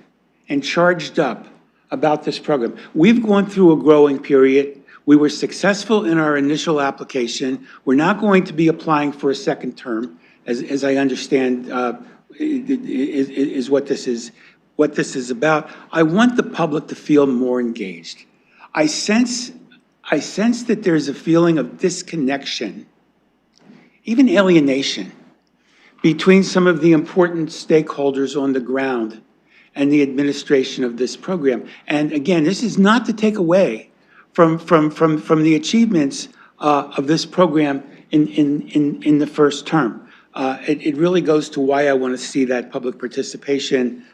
and charged up about this program. We've gone through a growing period. We were successful in our initial application. We're not going to be applying for a second term, as I understand is what this is about. I want the public to feel more engaged. I sense that there's a feeling of disconnection, even alienation, between some of the important stakeholders on the ground and the administration of this program. And again, this is not to take away from the achievements of this program in the first term. It really goes to why I want to see that public participation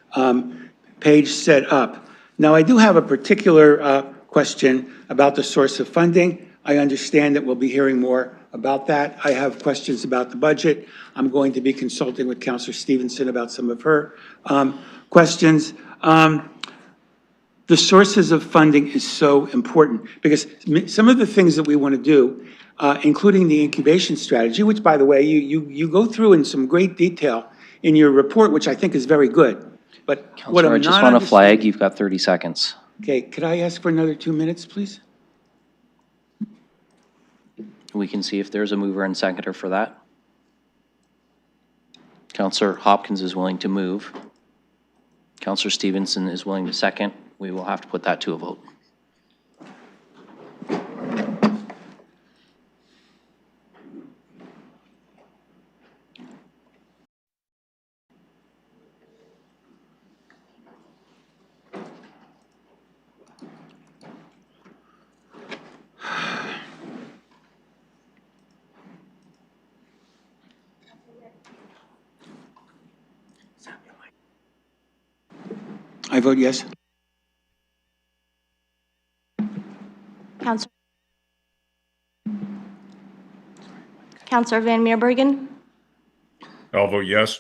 page set up. Now, I do have a particular question about the source of funding. I understand that we'll be hearing more about that. I have questions about the budget. I'm going to be consulting with Councillor Stevenson about some of her questions. The sources of funding is so important because some of the things that we want to do, including the incubation strategy, which, by the way, you go through in some great detail in your report, which I think is very good. But what
Councillor, I
I'm
just
not
want to flag,
understanding-
you've got 30 seconds.
Okay, could I ask for another 2 minutes, please?
We can see if there's a mover and seconder for that. Councillor Hopkins is willing to move. Councillor Stevenson is willing to second. We will have to put that to a vote.
I vote yes.
Counselor Van Meerbergen,
I'll vote yes.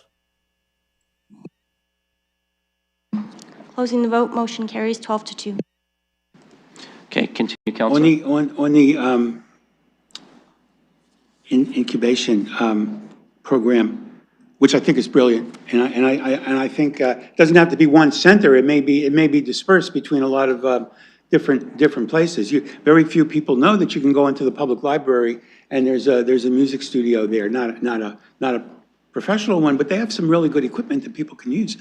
closing the vote, motion carries 12-2.
Okay, continue,
On
Counselor.
the incubation program, which I think is brilliant, and I think it doesn't have to be one center. It may be dispersed between a lot of different places. Very few people know that you can go into the public library and there's a music studio there, not a professional one, but they have some really good equipment that people can use.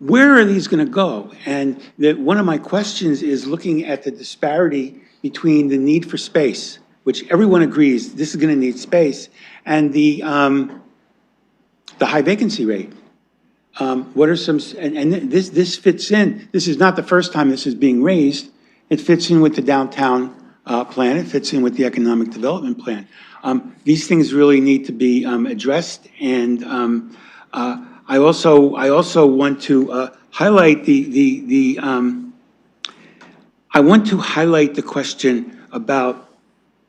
Where are these going to go? And one of my questions is looking at the disparity between the need for space, which everyone agrees this is going to need space, and the high vacancy rate. What are some, and this fits in, this is not the first time this is being raised. It fits in with the downtown plan. It fits in with the economic development plan. These things really need to be addressed, and I also want to highlight the question about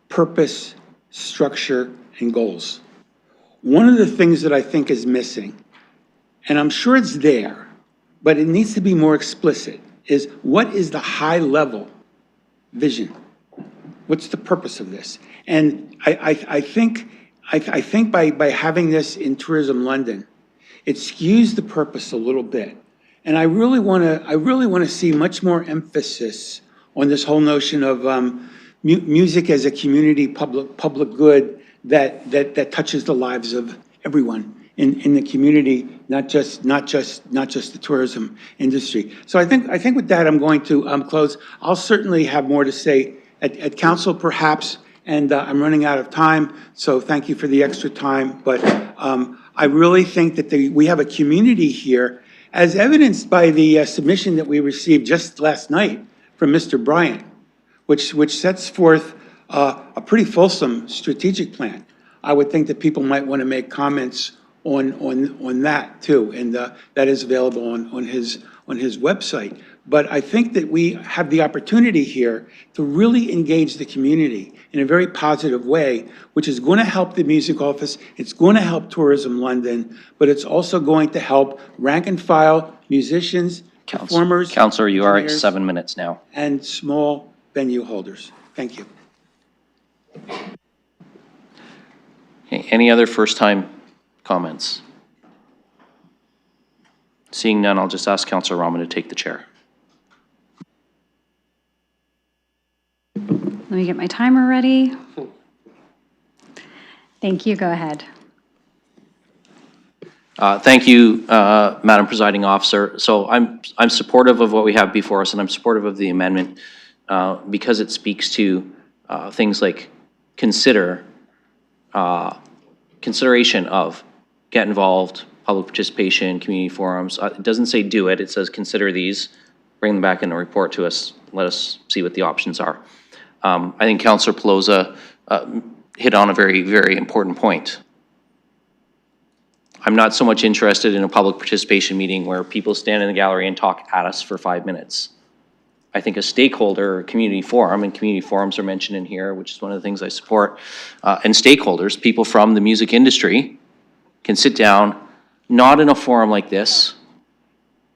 purpose, structure, and goals. One of the things that I think is missing, and I'm sure it's there, but it needs to be more explicit, is what is the high-level vision? What's the purpose of this? And I think by having this in Tourism London, it skews the purpose a little bit. And I really want to see much more emphasis on this whole notion of music as a community public good that touches the lives of everyone in the community, not just the tourism industry. So I think with that, I'm going to close. I'll certainly have more to say at council perhaps, and I'm running out of time, so thank you for the extra time. But I really think that we have a community here, as evidenced by the submission that we received just last night from Mr. Bryant, which sets forth a pretty fulsome strategic plan. I would think that people might want to make comments on that too, and that is available on his website. But I think that we have the opportunity here to really engage the community in a very positive way, which is going to help the music office, it's going to help Tourism London, but it's also going to help rank and file musicians, performers.
Counselor, you are at
engineers,
7 minutes now.
and small venue holders. Thank you.
Okay, any other first-time comments? Seeing none, I'll just ask Counselor Rahman to take the chair.
Let me get my timer ready. Thank you, go ahead.
Thank you, Madam Presiding Officer. So I'm supportive of what we have before us, and I'm supportive of the amendment because it speaks to things like consideration of get involved, public participation, community forums. It doesn't say do it, it says consider these, bring them back in a report to us, let us see what the options are. I think Councillor Pelosa hit on a very, very important point. I'm not so much interested in a public participation meeting where people stand in the gallery and talk at us for 5 minutes. I think a stakeholder or community forum, and community forums are mentioned in here, which is one of the things I support, and stakeholders, people from the music industry, can sit down, not in a forum like this,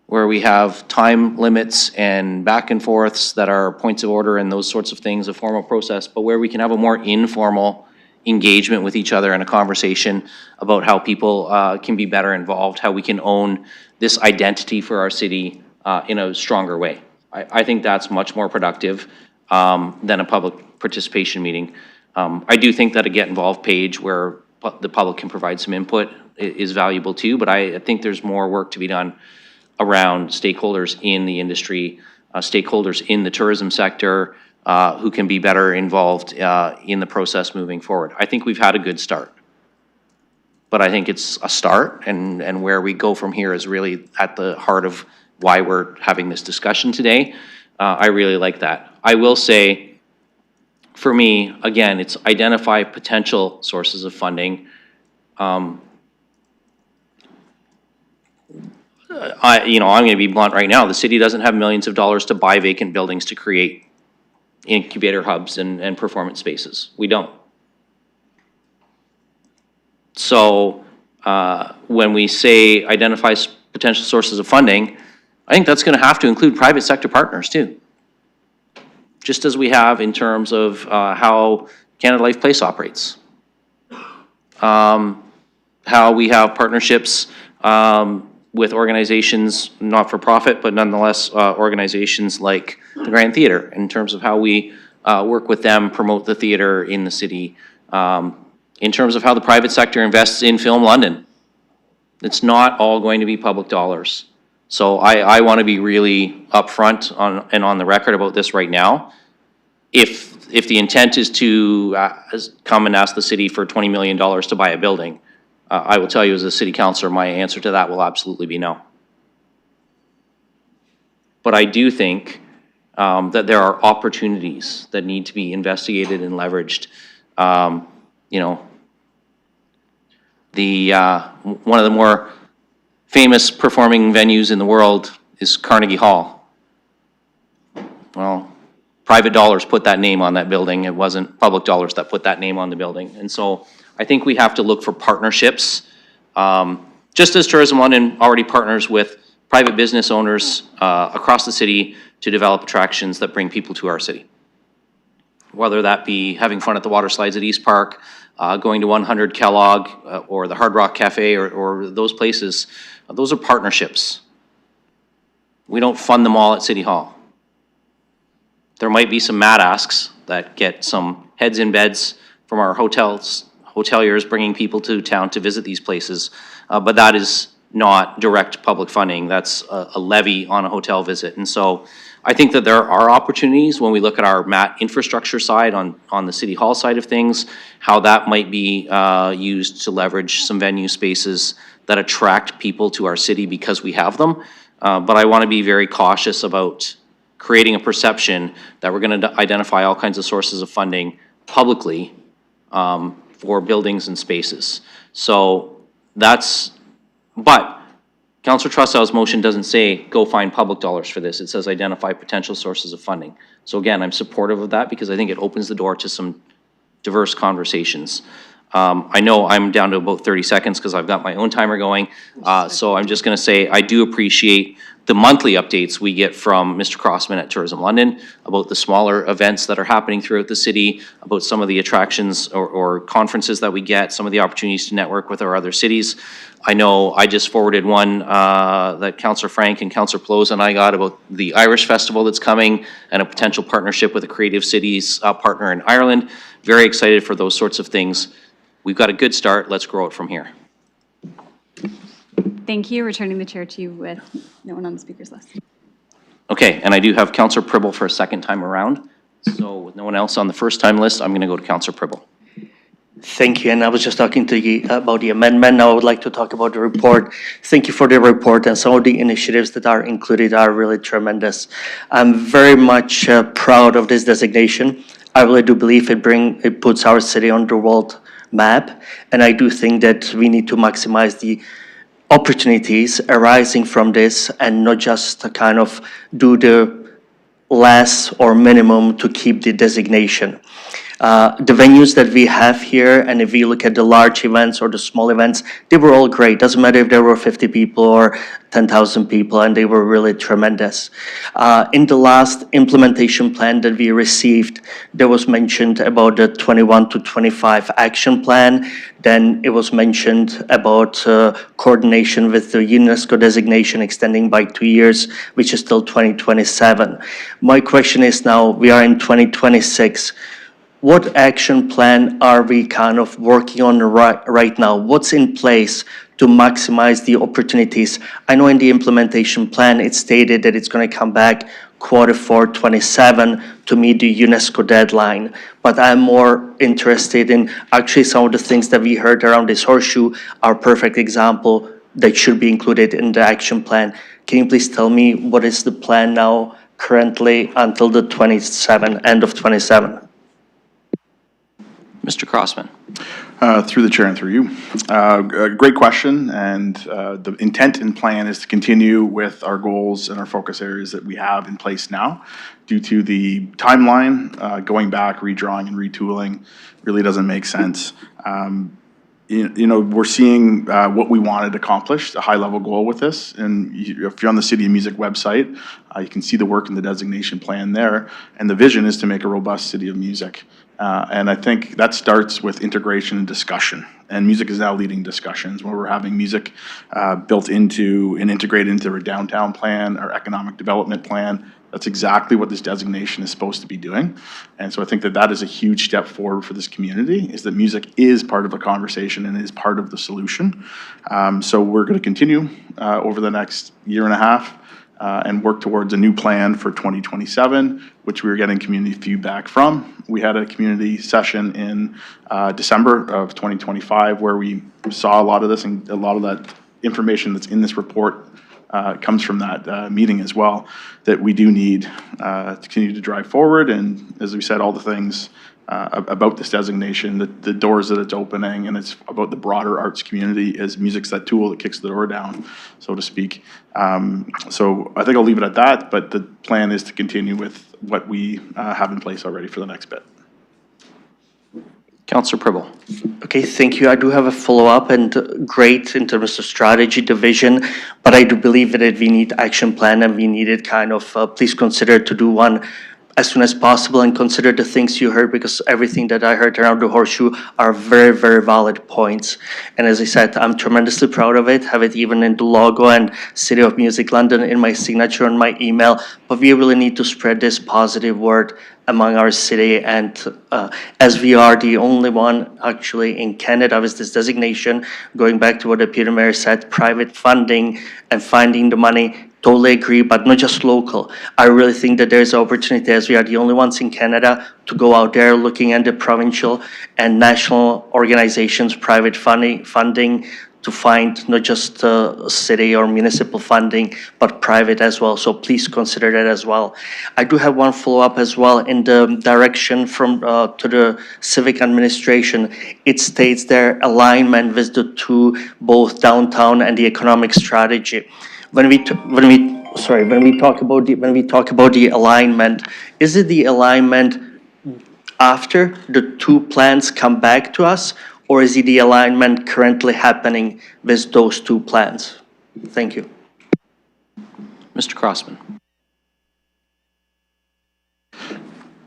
where we have time limits and back and forths that are points of order and those sorts of things, a formal process, but where we can have a more informal engagement with each other and a conversation about how people can be better involved, how we can own this identity for our city in a stronger way. I think that's much more productive than a public participation meeting. I do think that a Get Involved page where the public can provide some input is valuable too, but I think there's more work to be done around stakeholders in the industry, stakeholders in the tourism sector who can be better involved in the process moving forward. I think we've had a good start, but I think it's a start, and where we go from here is really at the heart of why we're having this discussion today. I really like that. I will say, for me, again, it's identify potential sources of funding. I'm going to be blunt right now. The city doesn't have millions of dollars to buy vacant buildings to create incubator hubs and performance spaces. We don't. So when we say identify potential sources of funding, I think that's going to have to include private sector partners too. Just as we have in terms of how Canada Life Place operates. How we have partnerships with organizations, not for profit, but nonetheless organizations like the Grand Theatre, in terms of how we work with them, promote the theatre in the city, in terms of how the private sector invests in Film London. It's not all going to be public dollars. So I want to be really upfront and on the record about this right now. If the intent is to come and ask the city for $20 million to buy a building, I will tell you as a city councillor, my answer to that will absolutely be no. But I do think that there are opportunities that need to be investigated and leveraged. One of the more famous performing venues in the world is Carnegie Hall. Well, private dollars put that name on that building. It wasn't public dollars that put that name on the building. And so I think we have to look for partnerships. Just as Tourism London already partners with private business owners across the city to develop attractions that bring people to our city. Whether that be having fun at the water slides at East Park, going to 100 Kellogg or the Hard Rock Cafe or those places, those are partnerships. We don't fund them all at City Hall. There might be some mad asks that get some heads in beds from our hoteliers bringing people to town to visit these places, but that is not direct public funding. That's a levy on a hotel visit. And so I think that there are opportunities when we look at our MAT infrastructure side on the City Hall side of things, how that might be used to leverage some venue spaces that attract people to our city because we have them. But I want to be very cautious about creating a perception that we're going to identify all kinds of sources of funding publicly for buildings and spaces. So but Councillor Trussell's motion doesn't say go find public dollars for this. It says identify potential sources of funding. So again, I'm supportive of that because I think it opens the door to some diverse conversations. I know I'm down to about 30 seconds because I've got my own timer going. So I'm just going to say I do appreciate the monthly updates we get from Mr. Crossman at Tourism London about the smaller events that are happening throughout the city, about some of the attractions or conferences that we get, some of the opportunities to network with our other cities. I know I just forwarded one that Councillor Frank and Councillor Pelosi and I got about the Irish Festival that's coming and a potential partnership with a Creative Cities partner in Ireland. Very excited for those sorts of things. We've got a good start. Let's grow it from here.
Thank you. Returning the chair to you with no one on the speaker's list.
Okay, and I do have Councillor Pribble for a second time around. So with no one else on the first time list, I'm going to go to Councillor Pribble.
Thank you, and I was just talking to you about the amendment. Now I would like to talk about the report. Thank you for the report, and some of the initiatives that are included are really tremendous. I'm very much proud of this designation. I really do believe it puts our city on the world map, and I do think that we need to maximize the opportunities arising from this and not just kind of do the less or minimum to keep the designation. The venues that we have here, and if you look at the large events or the small events, they were all great. Doesn't matter if there were 50 people or 10,000 people, and they were really tremendous. In the last implementation plan that we received, there was mentioned about the 21 to 25 action plan. Then it was mentioned about coordination with the UNESCO designation extending by 2 years, which is till 2027. My question is now, we are in 2026. What action plan are we kind of working on right now? What's in place to maximize the opportunities? I know in the implementation plan, it stated that it's going to come back Q4 27 to meet the UNESCO deadline. But I'm more interested in actually some of the things that we heard around this horseshoe are a perfect example that should be included in the action plan. Can you please tell me what is the plan now currently until the end of 27?
Mr. Crossman.
Through the chair and through you. A great question, and the intent and plan is to continue with our goals and our focus areas that we have in place now. Due to the timeline, going back, redrawing and retooling really doesn't make sense. You know, we're seeing what we wanted accomplished, a high-level goal with this. And if you're on the City of Music website, you can see the work in the designation plan there. And the vision is to make a robust City of Music. And I think that starts with integration and discussion. And music is now leading discussions where we're having music built into and integrated into our downtown plan, our economic development plan. That's exactly what this designation is supposed to be doing. And so I think that that is a huge step forward for this community, is that music is part of the conversation and is part of the solution. So we're going to continue over the next year and a half and work towards a new plan for 2027, which we were getting community feedback from. We had a community session in December of 2025 where we saw a lot of this, and a lot of that information that's in this report comes from that meeting as well, that we do need to continue to drive forward. And as we said, all the things about this designation, the doors that it's opening, and it's about the broader arts community, as music's that tool that kicks the door down, so to speak. So I think I'll leave it at that, but the plan is to continue with what we have in place already for the next bit.
Councillor Pribble.
Okay, thank you. I do have a follow-up, and great in terms of strategy, division, but I do believe that we need action plan, and we need it kind of, please consider to do one as soon as possible, and consider the things you heard, because everything that I heard around the horseshoe are very, very valid points. And as I said, I'm tremendously proud of it, have it even in the logo and City of Music London in my signature on my email, but we really need to spread this positive word among our city. And as we are the only one actually in Canada with this designation, going back to what the Peter Mayor said, private funding and finding the money, totally agree, but not just local. I really think that there's an opportunity, as we are the only ones in Canada, to go out there looking at the provincial and national organizations, private funding, to find not just city or municipal funding, but private as well. So please consider that as well. I do have one follow-up as well in the direction from to the civic administration. It states their alignment with the two, both downtown and the economic strategy. When we talk about the alignment, is it the alignment after the two plans come back to us, or is it the alignment currently happening with those two plans? Thank you.
Mr. Crossman.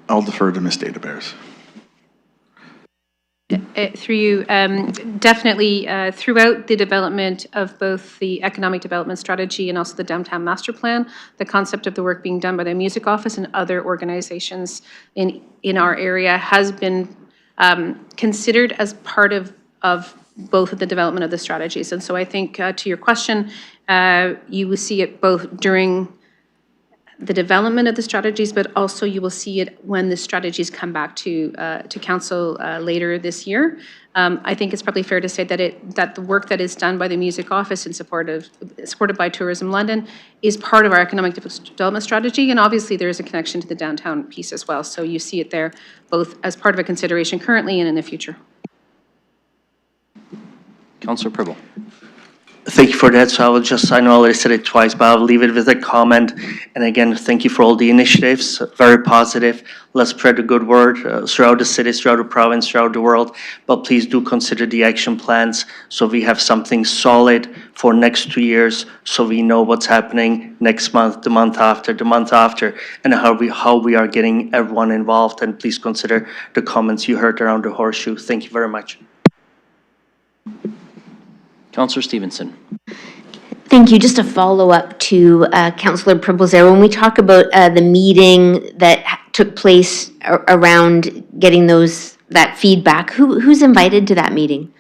I'll defer to Ms. Data Bears.
Through you, definitely throughout the development of both the economic development strategy and also the downtown master plan, the concept of the work being done by the music office and other organizations in our area has been considered as part of both of the development of the strategies. And so I think to your question, you will see it both during the development of the strategies, but also you will see it when the strategies come back to council later this year. I think it's probably fair to say that the work that is done by the music office in supported by Tourism London is part of our economic development strategy, and obviously there is a connection to the downtown piece as well. So you see it there both as part of a consideration currently and in the future.
Councillor Pribble.
Thank you for that. So I know I already said it twice, but I'll leave it with a comment. And again, thank you for all the initiatives, very positive. Let's spread the good word throughout the cities, throughout the province, throughout the world. But please do consider the action plans so we have something solid for next 2 years, so we know what's happening next month, the month after, and how we are getting everyone involved. And please consider the comments you heard around the horseshoe. Thank you very much.
Councillor Stevenson.
Thank you. Just a follow-up to Councillor Pribble's there. When we talk about the meeting that took place around getting that feedback, who's invited to that meeting?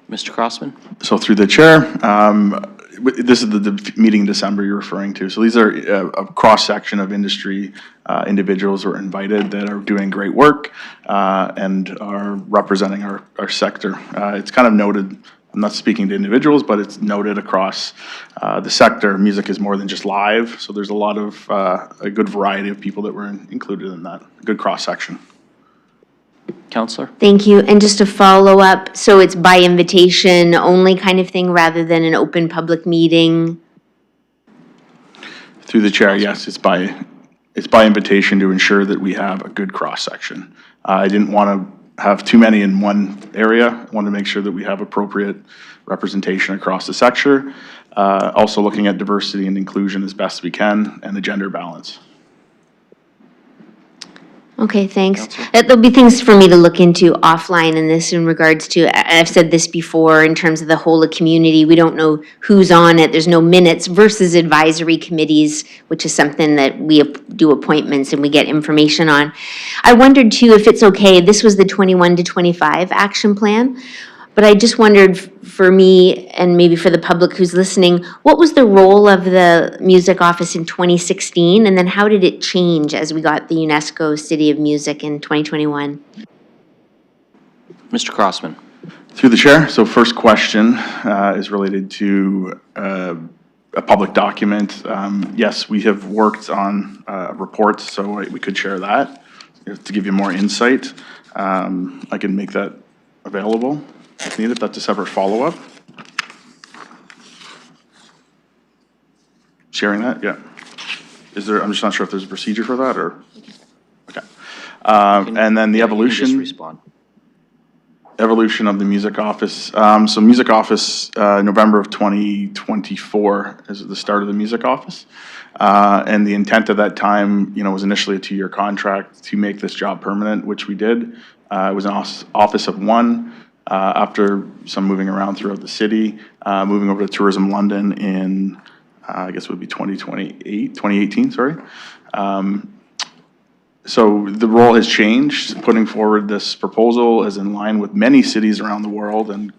Mr. Crossman.
So through the chair, this is the meeting in December you're referring to. So these are a cross-section of industry individuals who are invited that are doing great work and are representing our sector. It's kind of noted I'm not speaking to individuals, but it's noted across the sector, music is more than just live. So there's a lot of, a good variety of people that were included in that, good cross-section.
Counselor?
Thank you. And just to follow up, so it's by invitation only kind of thing rather than an open public meeting?
Through the chair, yes, it's by invitation to ensure that we have a good cross-section. I didn't want to have too many in one area. I wanted to make sure that we have appropriate representation across the sector. Also looking at diversity and inclusion as best we can, and the gender balance.
Okay, thanks. There'll be things for me to look into offline in this in regards to, I've said this before, in terms of the whole of community, we don't know who's on it, there's no minutes versus advisory committees, which is something that we do appointments and we get information on. I wondered too, if it's okay, this was the 21 to 25 action plan, but I just wondered for me and maybe for the public who's listening, what was the role of the music office in 2016? And then how did it change as we got the UNESCO City of Music in 2021?
Mr. Crossman?
Through the chair, so first question is related to a public document. Yes, we have worked on reports, so we could share that. To give you more insight, I can make that available if needed. That's a separate follow-up. Sharing that, yeah. Is there, I'm just not sure if there's a procedure for that, or, okay. And then the
Yeah, you can just
evolution.
respond.
Evolution of the music office. So music office, November of 2024 is the start of the music office. And the intent of that time, was initially a 2-year contract to make this job permanent, which we did. It was an office of one. After some moving around throughout the city, moving over to Tourism London in, I guess it would be 2018, sorry. So the role has changed. Putting forward this proposal is in line with many cities around the world, and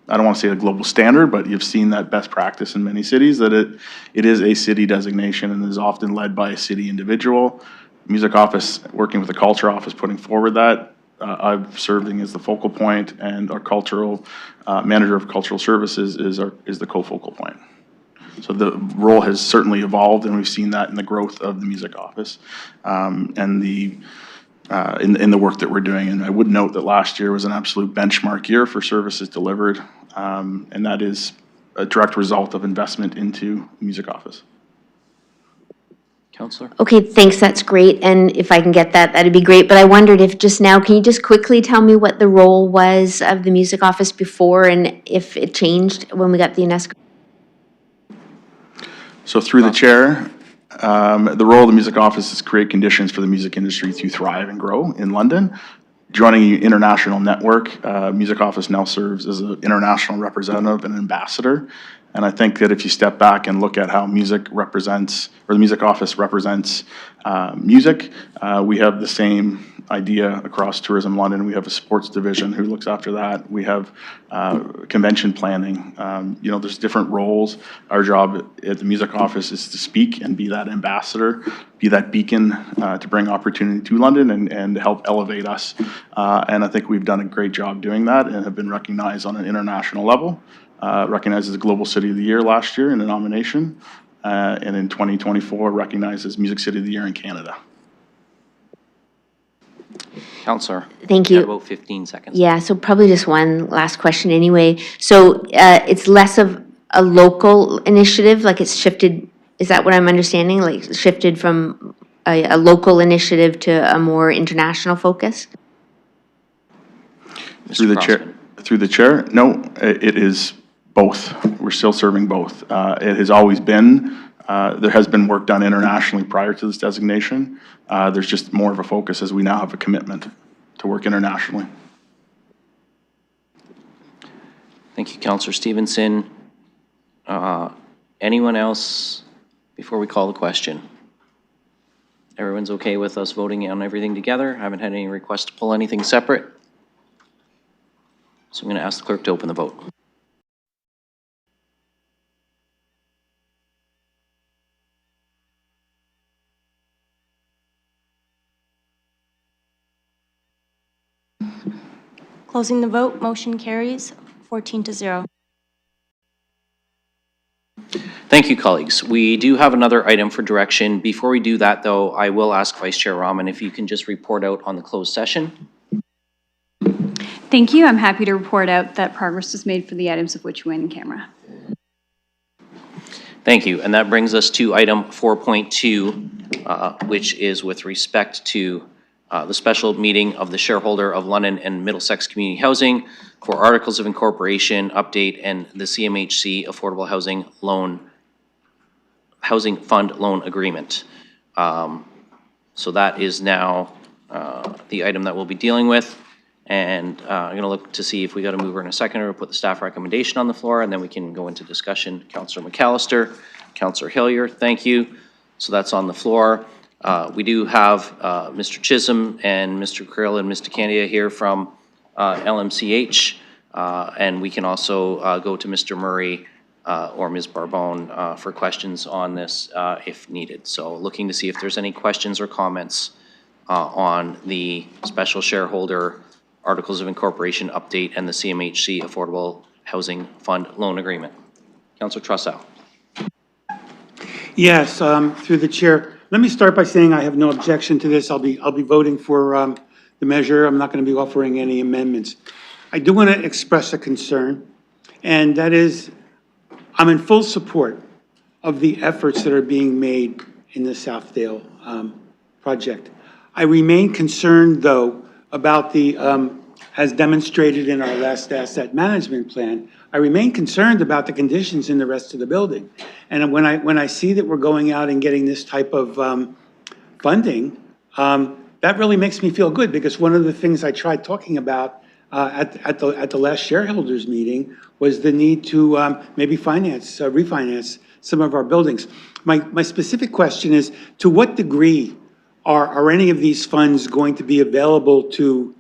I don't want to say a global standard, but you've seen that best practice in many cities, that it is a city designation and is often led by a city individual. Music office, working with the culture office, putting forward that. I've serving as the focal point, and our cultural manager of cultural services is the co-focal point. So the role has certainly evolved, and we've seen that in the growth of the music office, and the in the work that we're doing. And I would note that last year was an absolute benchmark year for services delivered, and that is a direct result of investment into the music office.
Counselor?
Okay, thanks, that's great. And if I can get that, that'd be great. But I wondered if just now, can you just quickly tell me what the role was of the music office before and if it changed when we got the UNESCO?
So through the chair, the role of the music office is to create conditions for the music industry to thrive and grow in London. Joining an international network, music office now serves as an international representative and ambassador. And I think that if you step back and look at how music represents, or the music office represents music, we have the same idea across Tourism London. We have a sports division who looks after that. We have convention planning. There's different roles. Our job at the music office is to speak and be that ambassador, be that beacon to bring opportunity to London and help elevate us. And I think we've done a great job doing that and have been recognized on an international level. Recognized as the Global City of the Year last year in a nomination, and in 2024 recognized as Music City of the Year in Canada.
Counselor?
Thank
You
you.
have about 15 seconds.
Yeah, so probably just one last question anyway. So it's less of a local initiative, like it's shifted, is that what I'm understanding? Like shifted from a local initiative to a more international focus?
Through the chair, no, it is both. We're still serving both. It has always been, there has been work done internationally prior to this designation. There's just more of a focus as we now have a commitment to work internationally.
Thank you, Counselor Stevenson. Anyone else before we call the question? Everyone's okay with us voting on everything together? Haven't had any requests to pull anything separate? So I'm going to ask the clerk to open the vote.
Closing the vote, motion carries 14-0.
Thank you, colleagues. We do have another item for direction. Before we do that, though, I will ask Vice Chair Rahman if you can just report out on the closed session.
Thank you. I'm happy to report out that progress was made for the items of which we went in camera.
Thank you. And that brings us to item 4.2, which is with respect to the special meeting of the shareholder of London and Middlesex Community Housing for Articles of Incorporation update and the CMHC Affordable Housing Fund Loan Agreement. So that is now the item that we'll be dealing with. And I'm going to look to see if we got a mover and a seconder to put the staff recommendation on the floor, and then we can go into discussion. Councillor McAllister, Councillor Hillier, thank you. So that's on the floor. We do have Mr. Chisholm and Mr. Krill and Mr. Candia here from LMCH, and we can also go to Mr. Murray or Ms. Barbone for questions on this if needed. So looking to see if there's any questions or comments on the special shareholder Articles of Incorporation update and the CMHC Affordable Housing Fund Loan Agreement. Councillor Trussow.
Yes, through the chair. Let me start by saying I have no objection to this. I'll be voting for the measure. I'm not going to be offering any amendments. I do want to express a concern, and that is I'm in full support of the efforts that are being made in the Southdale project. I remain concerned, though, about the, as demonstrated in our last asset management plan, I remain concerned about the conditions in the rest of the building. And when I see that we're going out and getting this type of funding, that really makes me feel good, because one of the things I tried talking about at the last shareholders meeting was the need to maybe refinance some of our buildings. My specific question is, to what degree are any of these funds going to be available to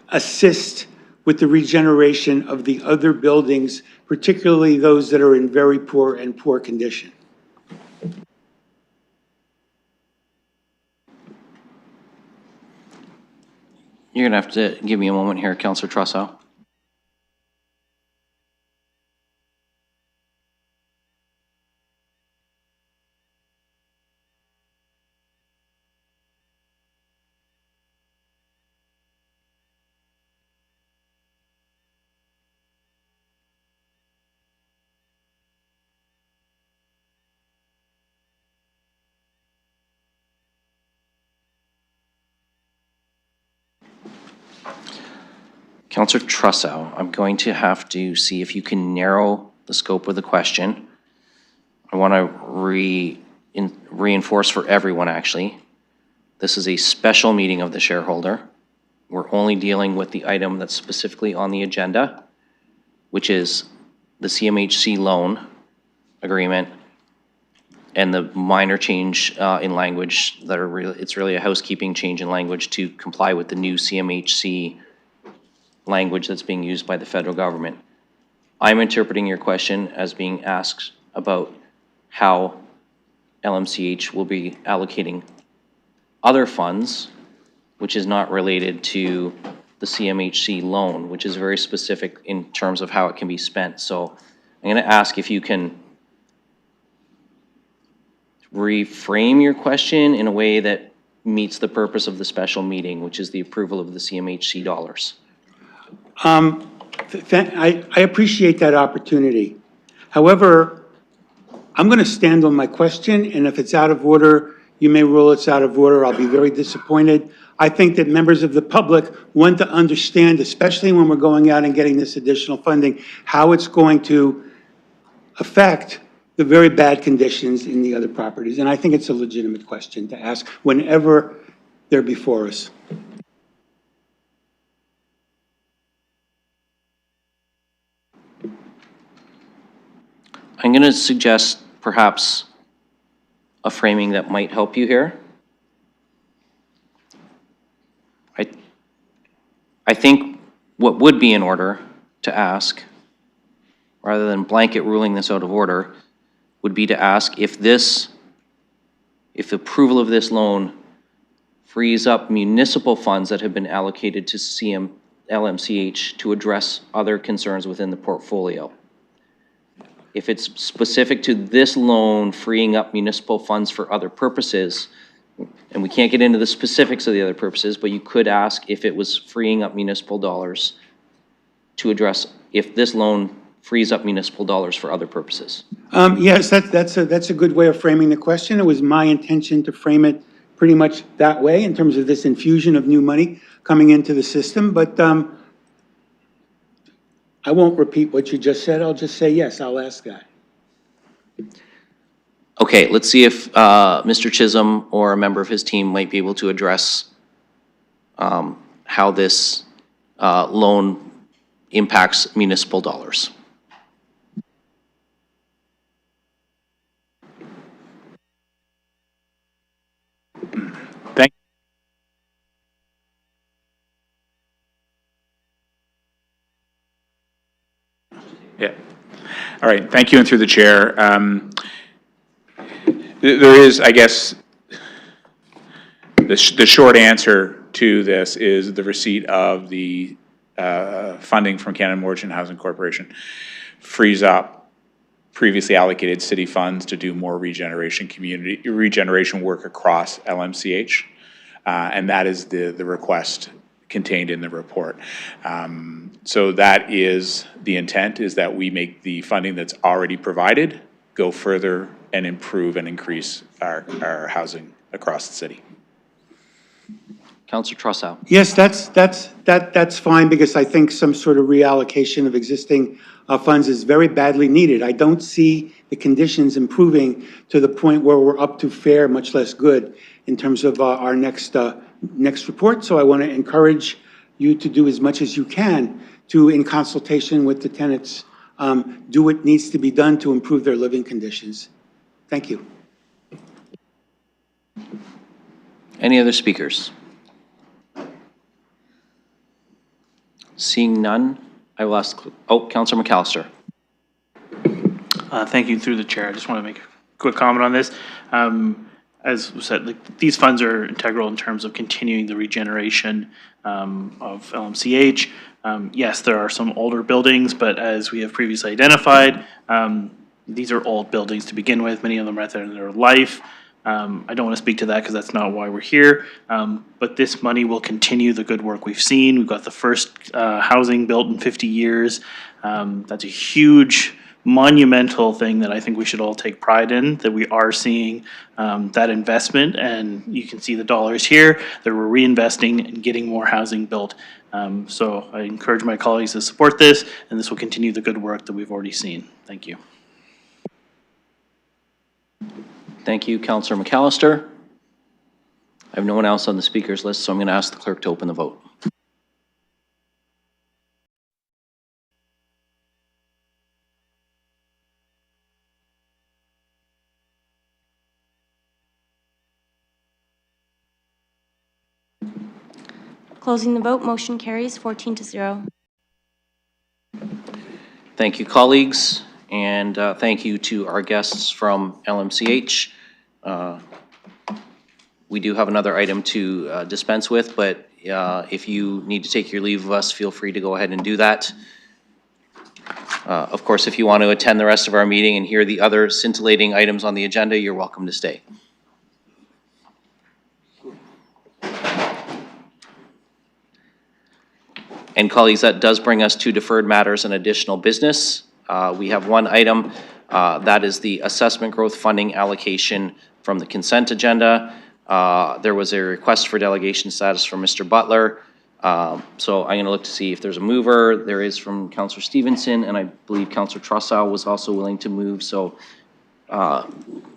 assist with the regeneration of the other buildings, particularly those that are in very poor condition?
You're going to have to give me a moment here, Councillor Trussow. Councillor Trussow, I'm going to have to see if you can narrow the scope of the question. I want to reinforce for everyone, actually, this is a special meeting of the shareholder. We're only dealing with the item that's specifically on the agenda, which is the CMHC loan agreement and the minor change in language that are it's really a housekeeping change in language to comply with the new CMHC language that's being used by the federal government. I'm interpreting your question as being asked about how LMCH will be allocating other funds, which is not related to the CMHC loan, which is very specific in terms of how it can be spent. So I'm going to ask if you can reframe your question in a way that meets the purpose of the special meeting, which is the approval of the CMHC dollars.
I appreciate that opportunity. However, I'm going to stand on my question, and if it's out of order, you may rule it's out of order. I'll be very disappointed. I think that members of the public want to understand, especially when we're going out and getting this additional funding, how it's going to affect the very bad conditions in the other properties. And I think it's a legitimate question to ask whenever they're before us.
I'm going to suggest perhaps a framing that might help you here. I think what would be in order to ask, rather than blanket ruling this out of order, would be to ask if approval of this loan frees up municipal funds that have been allocated to LMCH to address other concerns within the portfolio. If it's specific to this loan freeing up municipal funds for other purposes, and we can't get into the specifics of the other purposes, but you could ask if it was freeing up municipal dollars to address if this loan frees up municipal dollars for other purposes.
Yes, that's a good way of framing the question. It was my intention to frame it pretty much that way in terms of this infusion of new money coming into the system, but I won't repeat what you just said. I'll just say, yes, I'll ask that.
Okay, let's see if Mr. Chisholm or a member of his team might be able to address how this loan impacts municipal dollars.
Thank Yeah. All right. Thank you, and through the chair. There is, I guess, the short answer to this is the receipt of the funding from Canada Mortgage and Housing Corporation frees up previously allocated city funds to do more regeneration work across LMCH, and that is the request contained in the report. So that is the intent, is that we make the funding that's already provided go further and improve and increase our housing across the city.
Councillor Trossow.
Yes, that's fine, because I think some sort of reallocation of existing funds is very badly needed. I don't see the conditions improving to the point where we're up to fair, much less good, in terms of our next report. So I want to encourage you to do as much as you can to, in consultation with the tenants, do what needs to be done to improve their living conditions. Thank you.
Any other speakers? Seeing none, I will ask, Councillor McAllister.
Thank you, through the chair. I just want to make a quick comment on this. As was said, these funds are integral in terms of continuing the regeneration of LMCH. Yes, there are some older buildings, but as we have previously identified, these are old buildings to begin with. Many of them are at the end of their life. I don't want to speak to that because that's not why we're here. But this money will continue the good work we've seen. We've got the first housing built in 50 years. That's a huge, monumental thing that I think we should all take pride in, that we are seeing that investment. And you can see the dollars here that we're reinvesting and getting more housing built. So I encourage my colleagues to support this, and this will continue the good work that we've already seen. Thank you.
Thank you, Councillor McAllister. I have no one else on the speakers list, so I'm going to ask the clerk to open the vote.
Closing the vote, motion carries 14-0.
Thank you, colleagues, and thank you to our guests from LMCH. We do have another item to dispense with, but if you need to take your leave of us, feel free to go ahead and do that. Of course, if you want to attend the rest of our meeting and hear the other scintillating items on the agenda, you're welcome to stay. And colleagues, that does bring us to deferred matters and additional business. We have one item, that is the assessment growth funding allocation from the consent agenda. There was a request for delegation status from Mr. Butler. So I'm going to look to see if there's a mover. There is from Councillor Stevenson, and I believe Councillor Trossow was also willing to move. So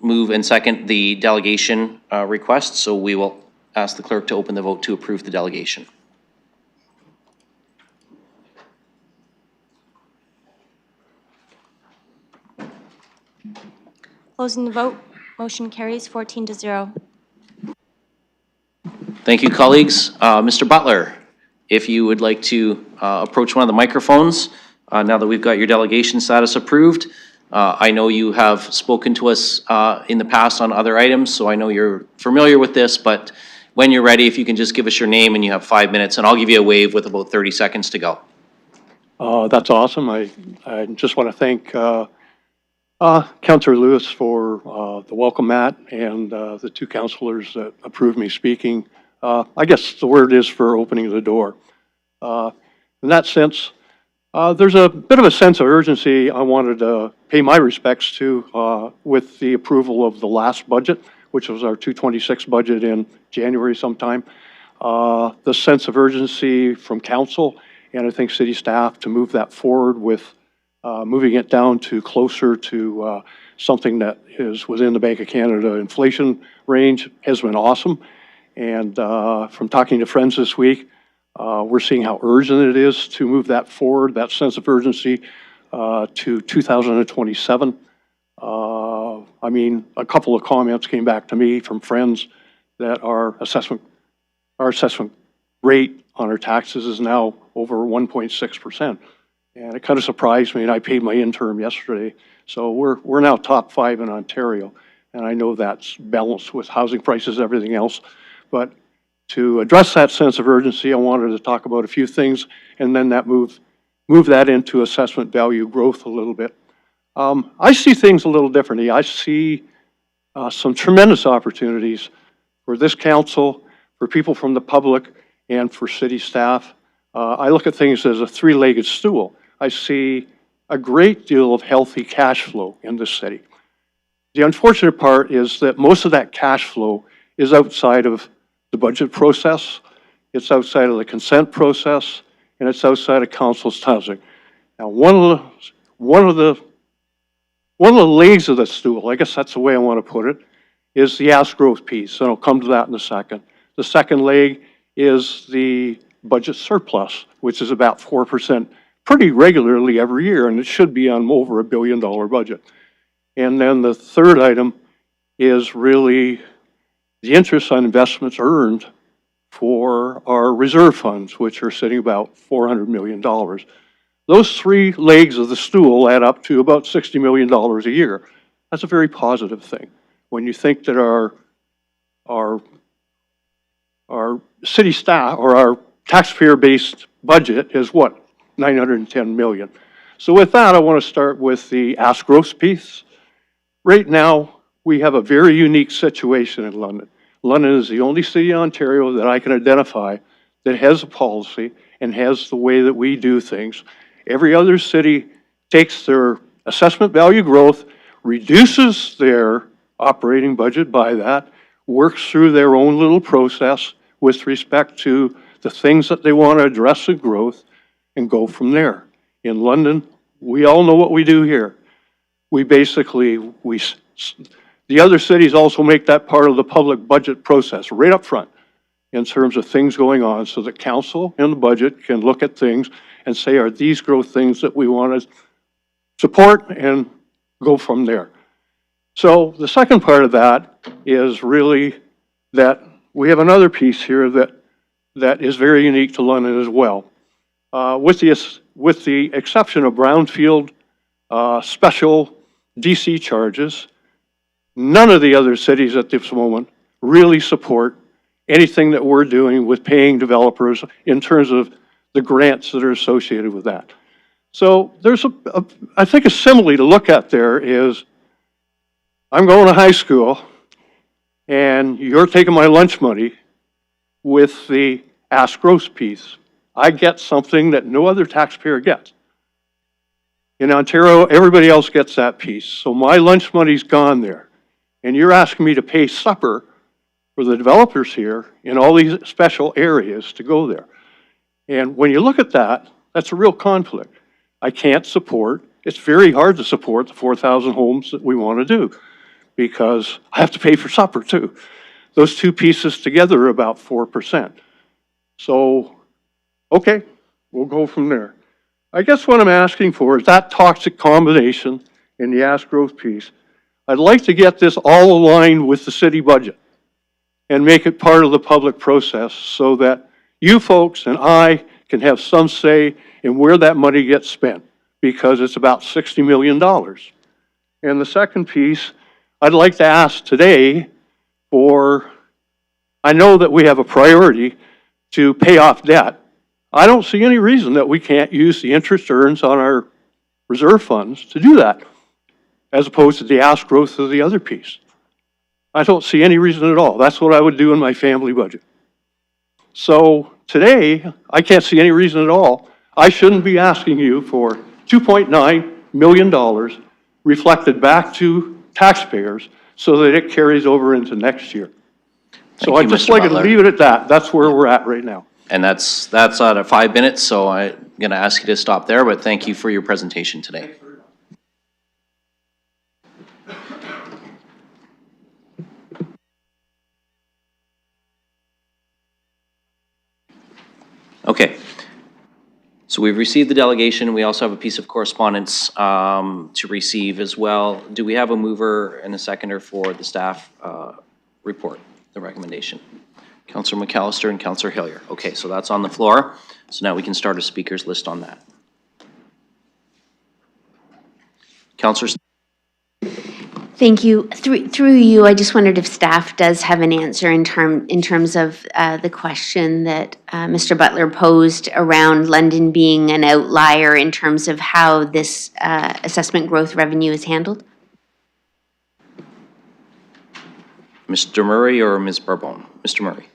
move and second the delegation request. So we will ask the clerk to open the vote to approve the delegation.
Closing the vote, motion carries 14-0.
Thank you, colleagues. Mr. Butler, if you would like to approach one of the microphones, now that we've got your delegation status approved. I know you have spoken to us in the past on other items, so I know you're familiar with this, but When you're ready, if you can just give us your name and you have 5 minutes, and I'll give you a wave with about 30 seconds to go.
That's awesome. I just want to thank Councillor Lewis for the welcome mat and the two councillors that approved me speaking. I guess the word is for opening the door. In that sense, there's a bit of a sense of urgency I wanted to pay my respects to with the approval of the last budget, which was our 226 budget in January sometime. The sense of urgency from council and I think city staff to move that forward with moving it down to closer to something that is within the Bank of Canada inflation range has been awesome. And from talking to friends this week, we're seeing how urgent it is to move that forward, that sense of urgency to 2027. I mean, a couple of comments came back to me from friends that our assessment rate on our taxes is now over 1.6%. And it kind of surprised me, and I paid my interim yesterday. So we're now top 5 in Ontario. And I know that's balanced with housing prices, everything else. But to address that sense of urgency, I wanted to talk about a few things and then that move that into assessment value growth a little bit. I see things a little differently. I see some tremendous opportunities for this council, for people from the public, and for city staff. I look at things as a three-legged stool. I see a great deal of healthy cash flow in this city. The unfortunate part is that most of that cash flow is outside of the budget process, it's outside of the consent process, and it's outside of council's housing. Now, one of the legs of the stool, I guess that's the way I want to put it, is the ask growth piece, and I'll come to that in a second. The second leg is the budget surplus, which is about 4% pretty regularly every year, and it should be on over $1 billion budget. And then the third item is really the interest on investments earned for our reserve funds, which are sitting about $400 million. Those three legs of the stool add up to about $60 million a year. That's a very positive thing. When you think that our city staff or our taxpayer-based budget is what? $910 million. So with that, I want to start with the ask growth piece. Right now, we have a very unique situation in London. London is the only city in Ontario that I can identify that has a policy and has the way that we do things. Every other city takes their assessment value growth, reduces their operating budget by that, works through their own little process with respect to the things that they want to address in growth, and go from there. In London, we all know what we do here. We basically, the other cities also make that part of the public budget process right up front in terms of things going on so that council and the budget can look at things and say, are these growth things that we want to support, and go from there. So the second part of that is really that we have another piece here that is very unique to London as well. With the exception of brownfield special DC charges, none of the other cities at this moment really support anything that we're doing with paying developers in terms of the grants that are associated with that. So there's I think a simile to look at there is, I'm going to high school and you're taking my lunch money with the ask growth piece. I get something that no other taxpayer gets. In Ontario, everybody else gets that piece. So my lunch money's gone there. And you're asking me to pay supper for the developers here in all these special areas to go there. And when you look at that, that's a real conflict. I can't support, it's very hard to support the 4,000 homes that we want to do because I have to pay for supper too. Those two pieces together are about 4%. So, okay, we'll go from there. I guess what I'm asking for is that toxic combination in the ask growth piece. I'd like to get this all aligned with the city budget and make it part of the public process so that you folks and I can have some say in where that money gets spent, because it's about $60 million. And the second piece, I'd like to ask today for I know that we have a priority to pay off debt. I don't see any reason that we can't use the interest earned on our reserve funds to do that, as opposed to the ask growth of the other piece. I don't see any reason at all. That's what I would do in my family budget. So today, I can't see any reason at all. I shouldn't be asking you for $2.9 million reflected back to taxpayers so that it carries over into next year. So
Thank
I'd
you,
just
Mr.
like to
Butler.
leave it at that. That's where we're at right now.
And that's out of 5 minutes, so I'm going to ask you to stop there, but thank you for your presentation today. Okay. So we've received the delegation. We also have a piece of correspondence to receive as well. Do we have a mover and a seconder for the staff report, the recommendation? Councillor McAllister and Councillor Hillier. Okay, so that's on the floor. So now we can start a speakers list on that. Councillor.
Thank you. Through you, I just wondered if staff does have an answer in terms of the question that Mr. Butler posed around London being an outlier in terms of how this assessment growth revenue is handled.
Mr. Murray or Ms. Barbone? Mr. Murray.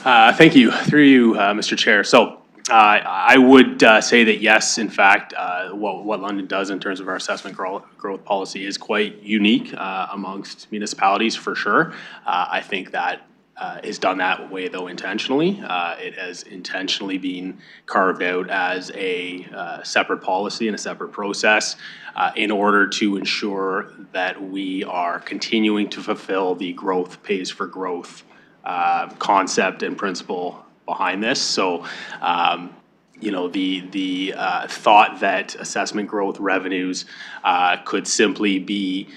Thank you. Through you, Mr. Chair. So I would say that yes, in fact, what London does in terms of our assessment growth policy is quite unique amongst municipalities for sure. I think that is done that way though intentionally. It has intentionally been carved out as a separate policy and a separate process in order to ensure that we are continuing to fulfill the growth pays for growth concept and principle behind this. So, you know, the thought that assessment growth revenues could simply be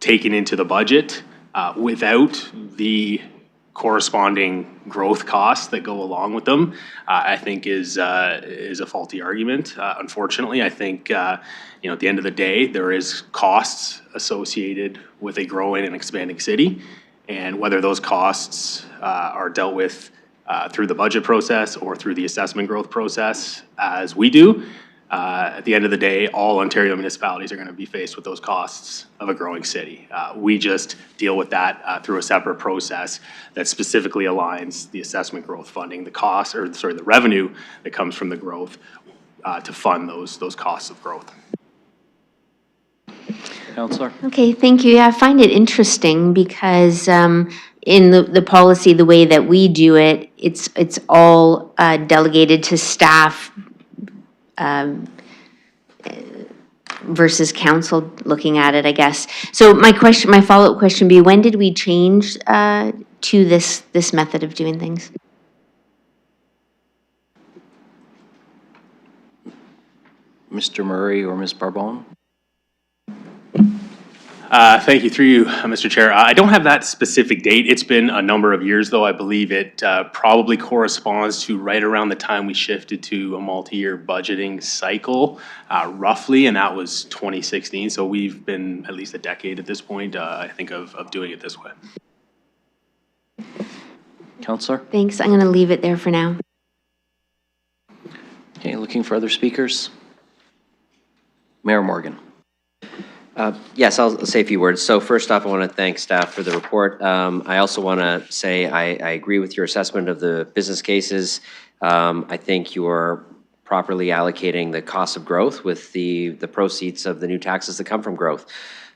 taken into the budget without the corresponding growth costs that go along with them, I think is a faulty argument. Unfortunately, I think you know, at the end of the day, there is costs associated with a growing and expanding city, and whether those costs are dealt with through the budget process or through the assessment growth process, as we do, at the end of the day, all Ontario municipalities are going to be faced with those costs of a growing city. We just deal with that through a separate process that specifically aligns the assessment growth funding, the revenue that comes from the growth to fund those costs of growth.
Councillor.
Okay, thank you. Yeah, I find it interesting because in the policy, the way that we do it, it's all delegated to staff versus council looking at it, I guess. So my follow-up question would be, when did we change to this method of doing things?
Mr. Murray or Ms. Barbone?
Thank you. Through you, Mr. Chair. I don't have that specific date. It's been a number of years, though. I believe it probably corresponds to right around the time we shifted to a multi-year budgeting cycle, roughly, and that was 2016. So we've been at least a decade at this point, I think, of doing it this way.
Councillor?
Thanks. I'm going to leave it there for now.
Okay, looking for other speakers? Mayor Morgan.
Yes, I'll say a few words. So first off, I want to thank staff for the report. I also want to say I agree with your assessment of the business cases. I think you're properly allocating the cost of growth with the proceeds of the new taxes that come from growth.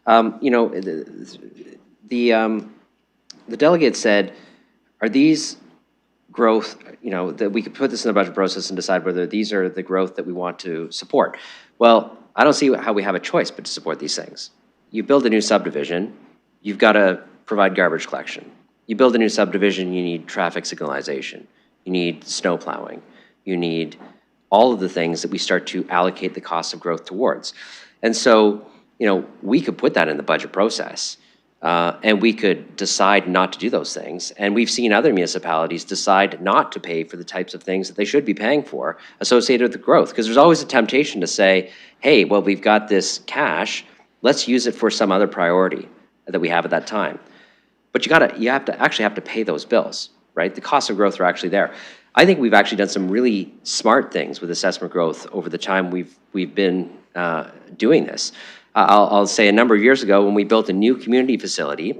You know, the delegate said, are these growth, you know, that we could put this in the budget process and decide whether these are the growth that we want to support. Well, I don't see how we have a choice but to support these things. You build a new subdivision, you've got to provide garbage collection. You build a new subdivision, you need traffic signalization, you need snow plowing, you need all of the things that we start to allocate the cost of growth towards. And so, you know, we could put that in the budget process, and we could decide not to do those things. And we've seen other municipalities decide not to pay for the types of things that they should be paying for associated with the growth. Because there's always a temptation to say, hey, well, we've got this cash, let's use it for some other priority that we have at that time. but you actually have to pay those bills, right? The costs of growth are actually there. I think we've actually done some really smart things with assessment growth over the time we've been doing this. I'll say a number of years ago when we built a new community facility,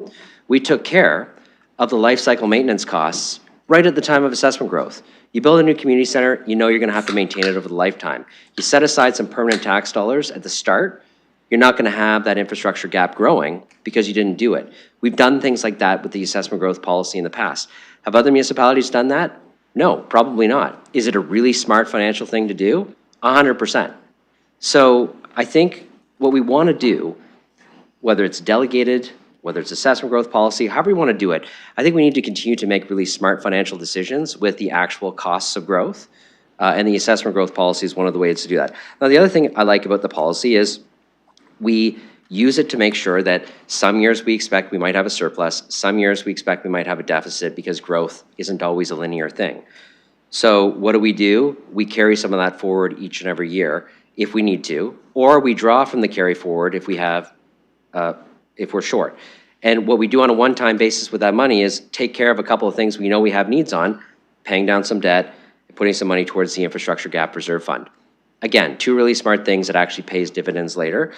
we took care of the life cycle maintenance costs right at the time of assessment growth. You build a new community center, you know you're going to have to maintain it over the lifetime. You set aside some permanent tax dollars at the start, you're not going to have that infrastructure gap growing because you didn't do it. We've done things like that with the assessment growth policy in the past. Have other municipalities done that? No, probably not. Is it a really smart financial thing to do? 100%. So I think what we want to do, whether it's delegated, whether it's assessment growth policy, however you want to do it, I think we need to continue to make really smart financial decisions with the actual costs of growth. And the assessment growth policy is one of the ways to do that. Now, the other thing I like about the policy is we use it to make sure that some years we expect we might have a surplus, some years we expect we might have a deficit because growth isn't always a linear thing. So what do? We carry some of that forward each and every year if we need to, or we draw from the carry forward if we have, if we're short. And what we do on a one-time basis with that money is take care of a couple of things we know we have needs on, paying down some debt, and putting some money towards the infrastructure gap reserve fund. Again, two really smart things that actually pays dividends later.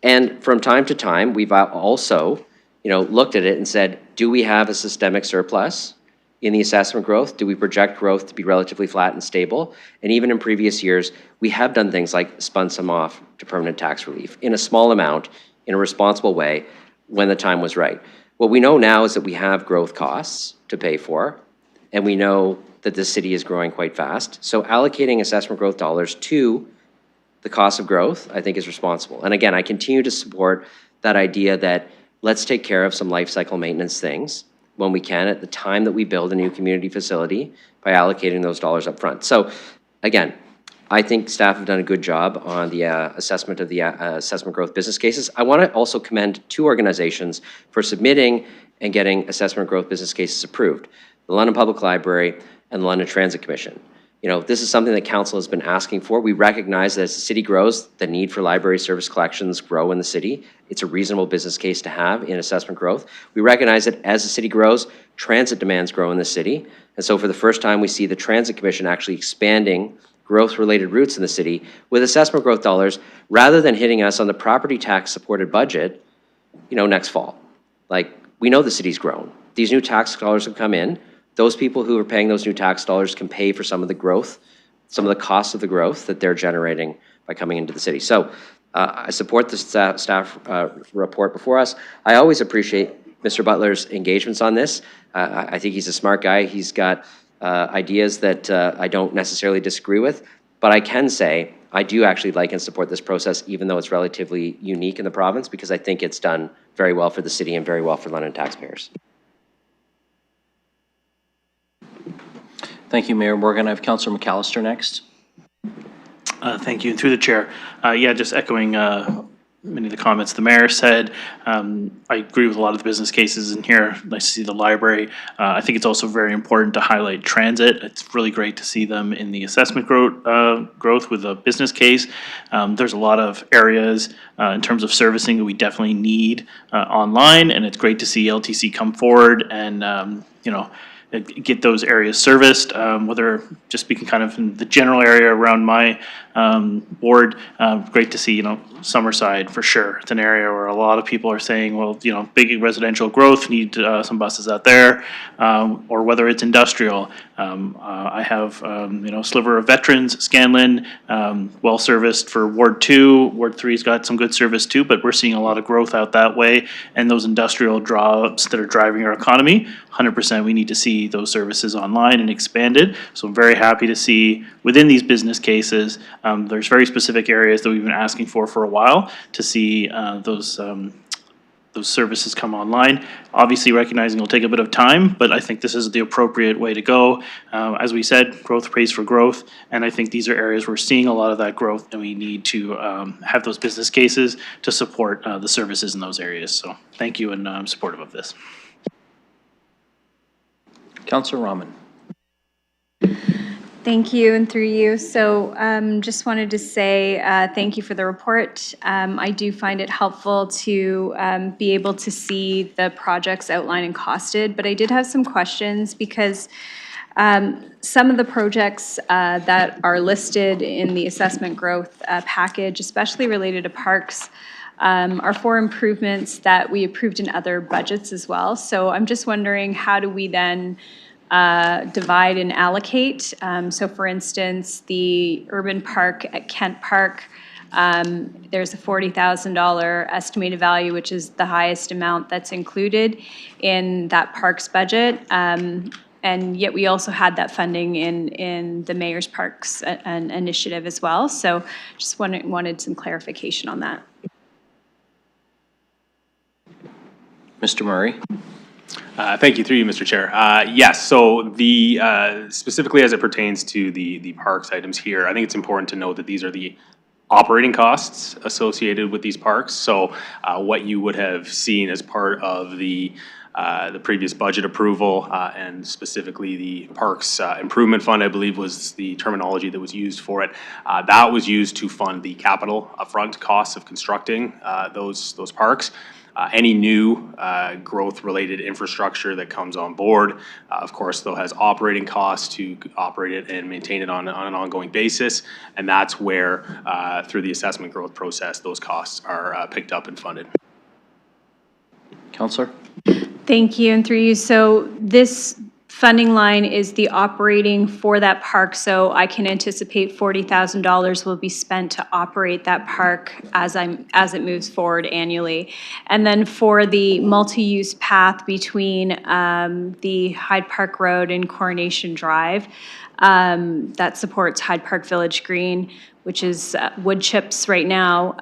And from time to time, we've also, looked at it and said, do we have a systemic surplus in the assessment growth? Do we project growth to be relatively flat and stable? And even in previous years, we have done things like spun some off to permanent tax relief in a small amount, in a responsible way, when the time was right. What we know now is that we have growth costs to pay for, and we know that the city is growing quite fast. So allocating assessment growth dollars to the cost of growth, I think, is responsible. And again, I continue to support that idea that let's take care of some life cycle maintenance things when we can at the time that we build a new community facility by allocating those dollars up front. So again, I think staff have done a good job on the assessment of the assessment growth business cases. I want to also commend two organizations for submitting and getting assessment growth business cases approved: the London Public Library and the London Transit Commission. This is something that council has been asking for. We recognize that as the city grows, the need for library service collections grow in the city. It's a reasonable business case to have in assessment growth. We recognize that as the city grows, transit demands grow in the city. And so for the first time, we see the Transit Commission actually expanding growth-related routes in the city with assessment growth dollars rather than hitting us on the property tax supported budget, next fall. We know the city's grown. These new tax dollars have come in. Those people who are paying those new tax dollars can pay for some of the growth, some of the costs of the growth that they're generating by coming into the city. So I support the staff report before us. I always appreciate Mr. Butler's engagements on this. I think he's a smart guy. He's got ideas that I don't necessarily disagree with, but I can say I do actually like and support this process, even though it's relatively unique in the province, because I think it's done very well for the city and very well for London taxpayers.
Thank you, Mayor Morgan. I have Councillor McAllister next.
Thank you. Through the chair, just echoing many of the comments the mayor said. I agree with a lot of the business cases in here. Nice to see the library. I think it's also very important to highlight transit. It's really great to see them in the assessment growth with a business case. There's a lot of areas in terms of servicing that we definitely need online, and it's great to see LTC come forward and get those areas serviced, whether just speaking kind of in the general area around my ward. Great to see, Summerside for sure. It's an area where a lot of people are saying, well, big residential growth, need some buses out there, or whether it's industrial. I have, a sliver of veterans, Scanlon, well serviced for Ward 2. Ward 3's got some good service too, but we're seeing a lot of growth out that way. And those industrial jobs that are driving our economy, 100% we need to see those services online and expanded. So I'm very happy to see within these business cases, there's very specific areas that we've been asking for a while to see those services come online. Obviously recognizing it'll take a bit of time, but I think this is the appropriate way to go. As we said, growth pays for growth, and I think these are areas we're seeing a lot of that growth, and we need to have those business cases to support the services in those areas. So thank you, and I'm supportive of this.
Councillor Rahman.
Thank you, and through you. So just wanted to say thank you for the report. I do find it helpful to be able to see the projects outlined and costed, but I did have some questions because some of the projects that are listed in the assessment growth package, especially related to parks, are for improvements that we approved in other budgets as well. So I'm just wondering, how do we then divide and allocate? So for instance, the urban park at Kent Park, there's a $40,000 estimated value, which is the highest amount that's included in that parks budget. And yet we also had that funding in the Mayor's Parks initiative as well. So just wanted some clarification on that.
Mr. Murray?
Thank you, through you, Mr. Chair. Yes, so specifically as it pertains to the parks items here, I think it's important to note that these are the operating costs associated with these parks. So what you would have seen as part of the previous budget approval, and specifically the Parks Improvement Fund, I believe was the terminology that was used for it. That was used to fund the capital upfront costs of constructing those parks. Any new growth-related infrastructure that comes on board, of course, though, has operating costs to operate it and maintain it on an ongoing basis, and that's where, through the assessment growth process, those costs are picked up and funded.
Counselor?
Thank you, and through you. So this funding line is the operating for that park, so I can anticipate $40,000 will be spent to operate that park as it moves forward annually. And then for the multi-use path between the Hyde Park Road and Coronation Drive, that supports Hyde Park Village Green, which is wood chips right now,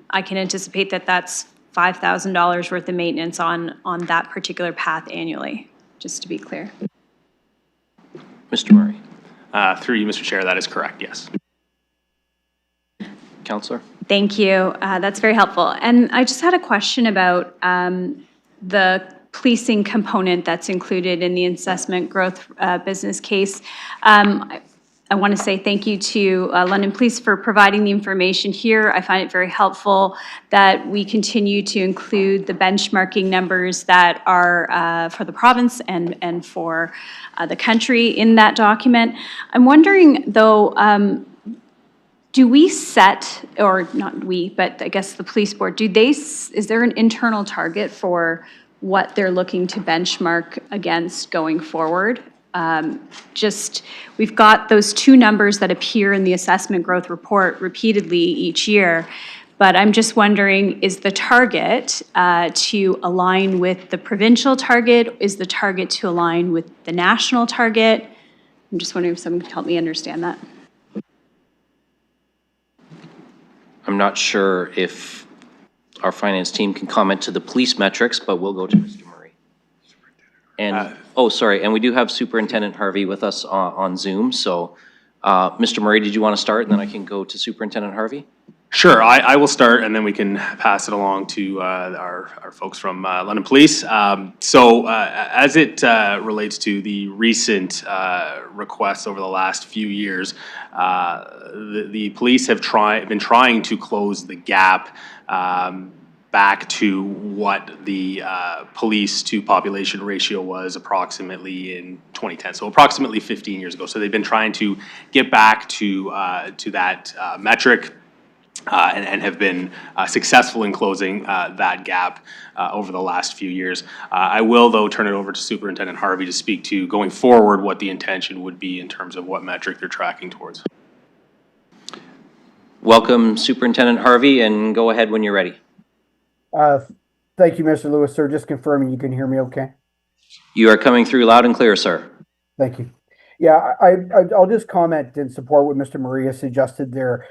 I can anticipate that that's $5,000 worth of maintenance on that particular path annually, just to be clear.
Mr. Murray?
Through you, Mr. Chair, that is correct, yes.
Counselor?
Thank you. That's very helpful. And I just had a question about the policing component that's included in the assessment growth business case. I want to say thank you to London Police for providing the information here. I find it very helpful that we continue to include the benchmarking numbers that are for the province and for the country in that document. I'm wondering, though, do we set, or not we, but I guess the police board, is there an internal target for what they're looking to benchmark against going forward? We've got those two numbers that appear in the assessment growth report repeatedly each year, but I'm just wondering, is the target to align with the provincial target? Is the target to align with the national target? I'm just wondering if someone could help me understand that.
I'm not sure if our finance team can comment to the police metrics, but we'll go to Mr. Murray. And, and we do have Superintendent Harvey with us on Zoom, so Mr. Murray, did you want to start, and then I can go to Superintendent Harvey?
Sure, I will start, and then we can pass it along to our folks from London Police. As it relates to the recent requests over the last few years, the police have been trying to close the gap back to what the police to population ratio was approximately in 2010, so approximately 15 years ago. So they've been trying to get back to that metric. And have been successful in closing that gap over the last few years. I will, though, turn it over to Superintendent Harvey to speak to, going forward, what the intention would be in terms of what metric they're tracking towards.
Welcome, Superintendent Harvey, and go ahead when you're ready.
Thank you, Mr. Lewis, sir. Just confirming you can hear me okay?
You are coming through loud and clear, sir.
Thank you. Yeah, I'll just comment in support what Mr. Maria suggested there.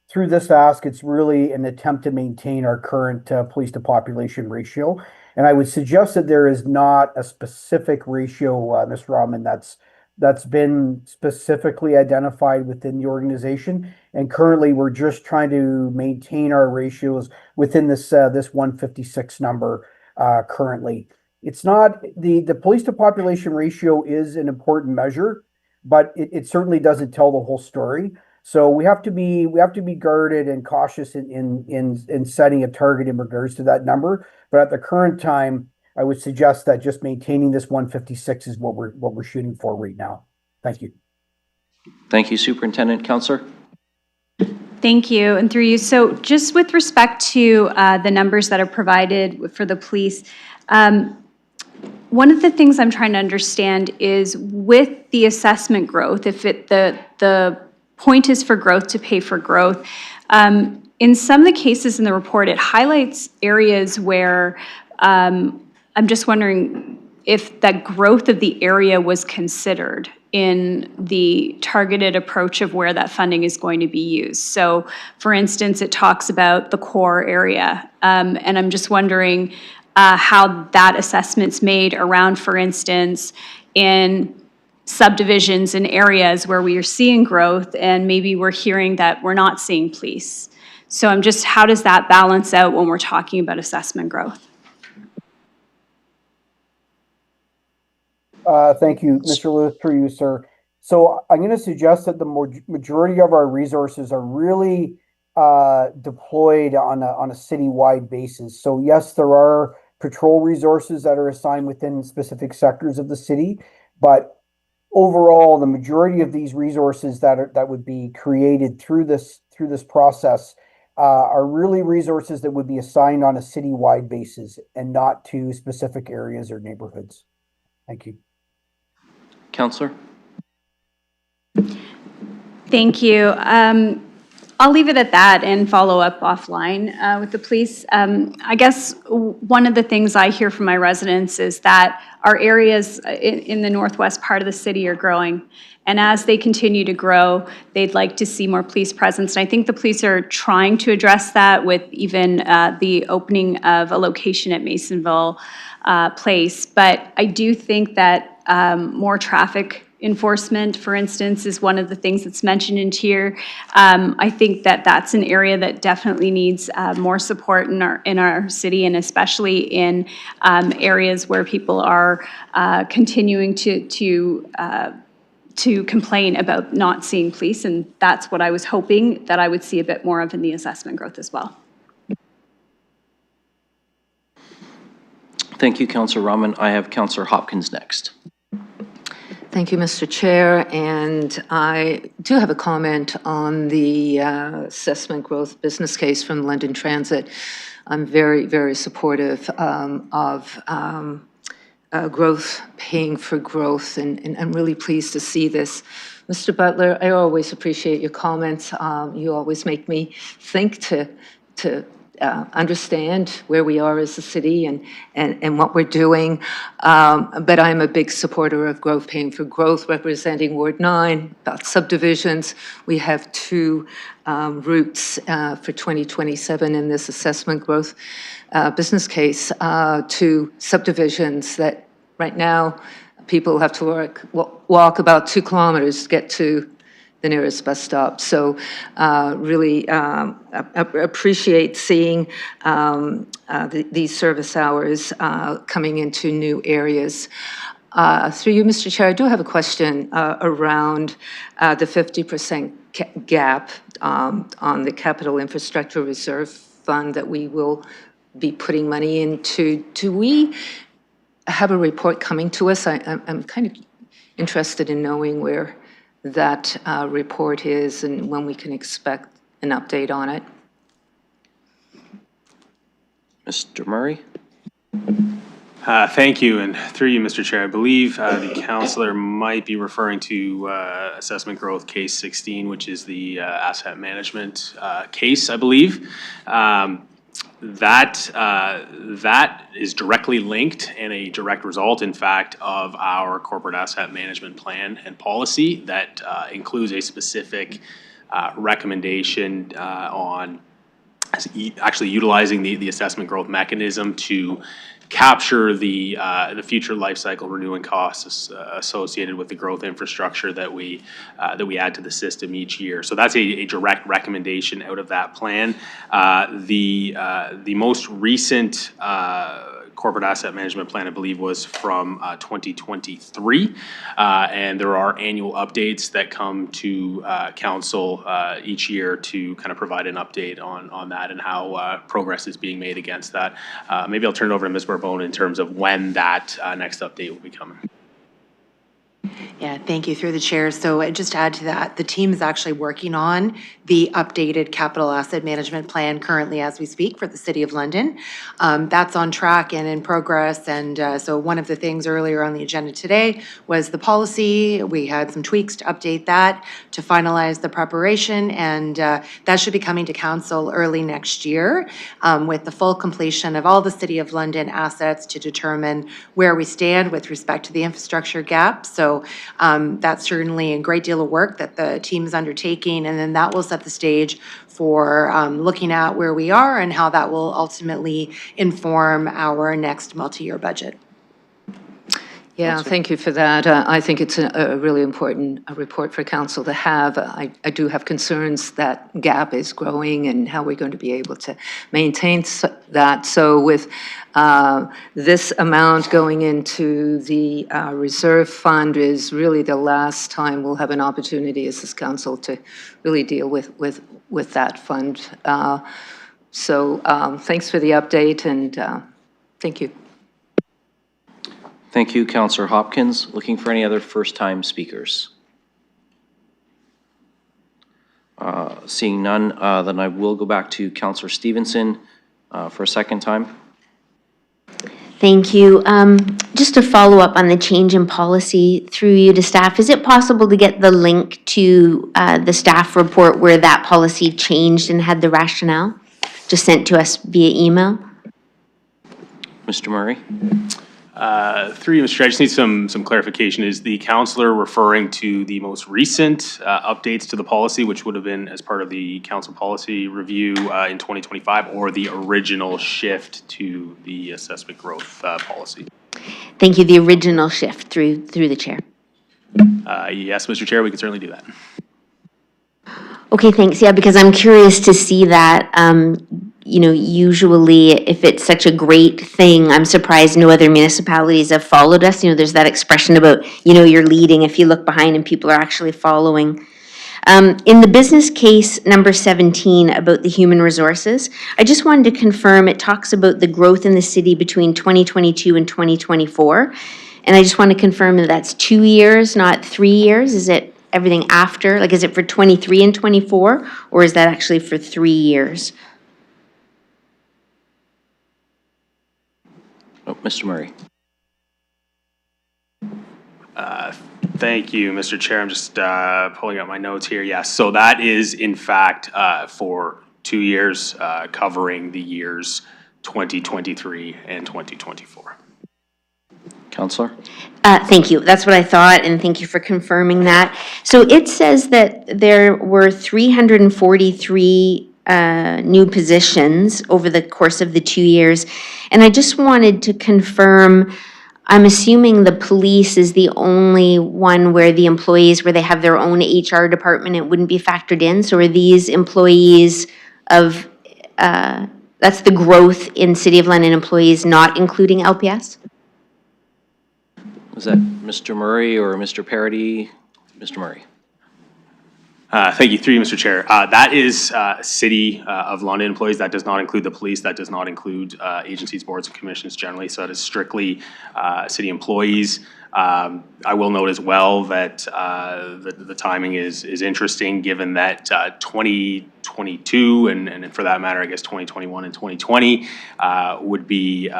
Through this ask, it's really an attempt to maintain our current police to population ratio. And I would suggest that there is not a specific ratio, Mr. Rahman, that's been specifically identified within the organization. And currently, we're just trying to maintain our ratios within this 156 number currently. It's not, the police to population ratio is an important measure, but it certainly doesn't tell the whole story. So we have to be guarded and cautious in setting a target in regards to that number. But at the current time, I would suggest that just maintaining this 156 is what we're shooting for right now. Thank you.
Thank you, Superintendent. Counselor?
Thank you, and through you. So just with respect to the numbers that are provided for the police, one of the things I'm trying to understand is with the assessment growth, if the point is for growth to pay for growth, in some of the cases in the report, it highlights areas where I'm just wondering if that growth of the area was considered in the targeted approach of where that funding is going to be used. So, for instance, it talks about the core area, and I'm just wondering how that assessment's made around, for instance, in subdivisions and areas where we are seeing growth and maybe we're hearing that we're not seeing police. So I'm just, how does that balance out when we're talking about assessment growth?
Thank you, Mr. Lewis, through you, sir. So I'm going to suggest that the majority of our resources are really deployed on a citywide basis. So yes, there are patrol resources that are assigned within specific sectors of the city, but overall, the majority of these resources that would be created through this process are really resources that would be assigned on a citywide basis and not to specific areas or neighborhoods. Thank you.
Counselor?
Thank you. I'll leave it at that and follow up offline with the police. I guess one of the things I hear from my residents is that our areas in the northwest part of the city are growing. And as they continue to grow, they'd like to see more police presence. And I think the police are trying to address that with even the opening of a location at Masonville Place. But I do think that more traffic enforcement, for instance, is one of the things that's mentioned in here. I think that that's an area that definitely needs more support in our city, and especially in areas where people are continuing to complain about not seeing police, and that's what I was hoping that I would see a bit more of in the assessment growth as well.
Thank you, Counselor Rahman. I have Counselor Hopkins next.
Thank you, Mr. Chair, and I do have a comment on the assessment growth business case from London Transit. I'm very, very supportive of growth paying for growth, and I'm really pleased to see this. Mr. Butler, I always appreciate your comments. You always make me think to understand where we are as a city and what we're doing. But I'm a big supporter of growth paying for growth, representing Ward 9, about subdivisions. We have two routes for 2027 in this assessment growth business case, to subdivisions that right now people have to walk about 2 kilometers to get to the nearest bus stop. So really appreciate seeing these service hours coming into new areas. Through you, Mr. Chair, I do have a question around the 50% gap on the Capital Infrastructure Reserve Fund that we will be putting money into. Do we have a report coming to us? I'm kind of interested in knowing where that report is and when we can expect an update on it.
Mr. Murray?
Thank you, and through you, Mr. Chair, I believe the councillor might be referring to Assessment Growth Case 16, which is the asset management case, I believe. That is directly linked and a direct result, in fact, of our corporate asset management plan and policy that includes a specific recommendation on actually utilizing the assessment growth mechanism to capture the future life cycle renewing costs associated with the growth infrastructure that we add to the system each year. So that's a direct recommendation out of that plan. The most recent corporate asset management plan, I believe, was from 2023. And there are annual updates that come to council each year to kind of provide an update on that and how progress is being made against that. Maybe I'll turn it over to Ms. Bourbon in terms of when that next update will be coming.
Yeah, thank you, through the chair. So just to add to that, the team is actually working on the updated capital asset management plan currently as we speak for the City of London. That's on track and in progress. And so one of the things earlier on the agenda today was the policy. We had some tweaks to update that to finalize the preparation. And that should be coming to council early next year with the full completion of all the City of London assets to determine where we stand with respect to the infrastructure gap. So that's certainly a great deal of work that the team is undertaking, and then that will set the stage for looking at where we are and how that will ultimately inform our next multi-year budget.
Yeah, thank you for that. I think it's a really important report for council to have. I do have concerns that gap is growing and how we're going to be able to maintain that. So with this amount going into the reserve fund is really the last time we'll have an opportunity as this council to really deal with that fund. So thanks for the update, and thank you.
Thank you, Councillor Hopkins. Looking for any other first-time speakers? Seeing none, then I will go back to Councillor Stevenson for a second time.
Thank you. Just to follow up on the change in policy through you to staff, is it possible to get the link to the staff report where that policy changed and had the rationale? Just sent to us via email?
Mr. Murray?
Through you, Mr. Chair, I just need some clarification. Is the councillor referring to the most recent updates to the policy, which would have been as part of the council policy review in 2025, or the original shift to the assessment growth policy?
Thank you. The original shift through the chair.
Yes, Mr. Chair, we can certainly do that.
Okay, thanks. Yeah, because I'm curious to see that. You know, usually if it's such a great thing, I'm surprised no other municipalities have followed us. You know, there's that expression about, you know, you're leading if you look behind and people are actually following. In the business case number 17 about the human resources, I just wanted to confirm it talks about the growth in the city between 2022 and 2024. And I just want to confirm that that's 2 years, not 3 years. Is it everything after? Like, is it for 23 and 24, or is that actually for 3 years?
Oh, Mr. Murray.
Thank you, Mr. Chair. I'm just pulling up my notes here. Yes, so that is in fact for 2 years, covering the years 2023 and 2024.
Councillor?
Thank you. That's what I thought, and thank you for confirming that. So it says that there were 343 new positions over the course of the 2 years. And I just wanted to confirm, I'm assuming the police is the only one where the employees, where they have their own HR department, it wouldn't be factored in. So are these employees of, that's the growth in City of London employees, not including LPS?
Was that Mr. Murray or Mr. Parody? Mr. Murray.
Thank you, through you, Mr. Chair. That is City of London employees. That does not include the police. That does not include agencies, boards, and commissions generally. So that is strictly city employees. I will note as well that the timing is interesting, given that 2022 and for that matter, I guess 2021 and 2020 would be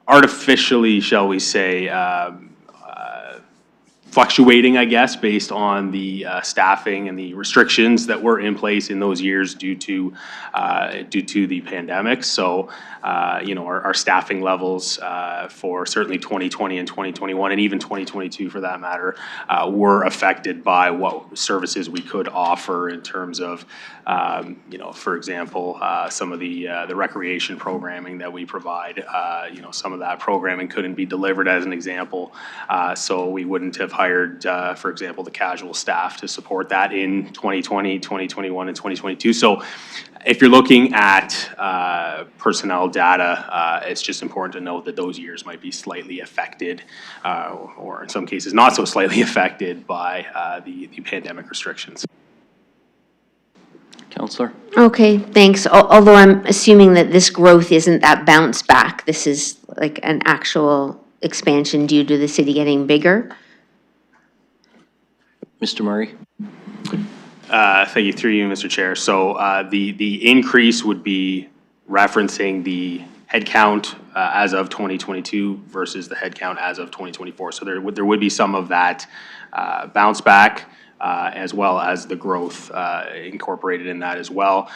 artificially, shall we say, fluctuating, I guess, based on the staffing and the restrictions that were in place in those years due to the pandemic. So, you know, our staffing levels for certainly 2020 and 2021, and even 2022 for that matter, were affected by what services we could offer in terms of, you know, for example, some of the recreation programming that we provide. You know, some of that programming couldn't be delivered, as an example, so we wouldn't have hired hired, for example, the casual staff to support that in 2020, 2021, and 2022. So if you're looking at personnel data, it's just important to note that those years might be slightly affected, or in some cases not so slightly affected by the pandemic restrictions.
Counselor?
Okay, thanks. Although I'm assuming that this growth isn't that bounce back, this is like an actual expansion due to the city getting bigger?
Mr. Murray?
Thank you, through you, Mr. Chair. So the increase would be referencing the headcount as of 2022 versus the headcount as of 2024. So there would be some of that bounce back, as well as the growth incorporated in that as well.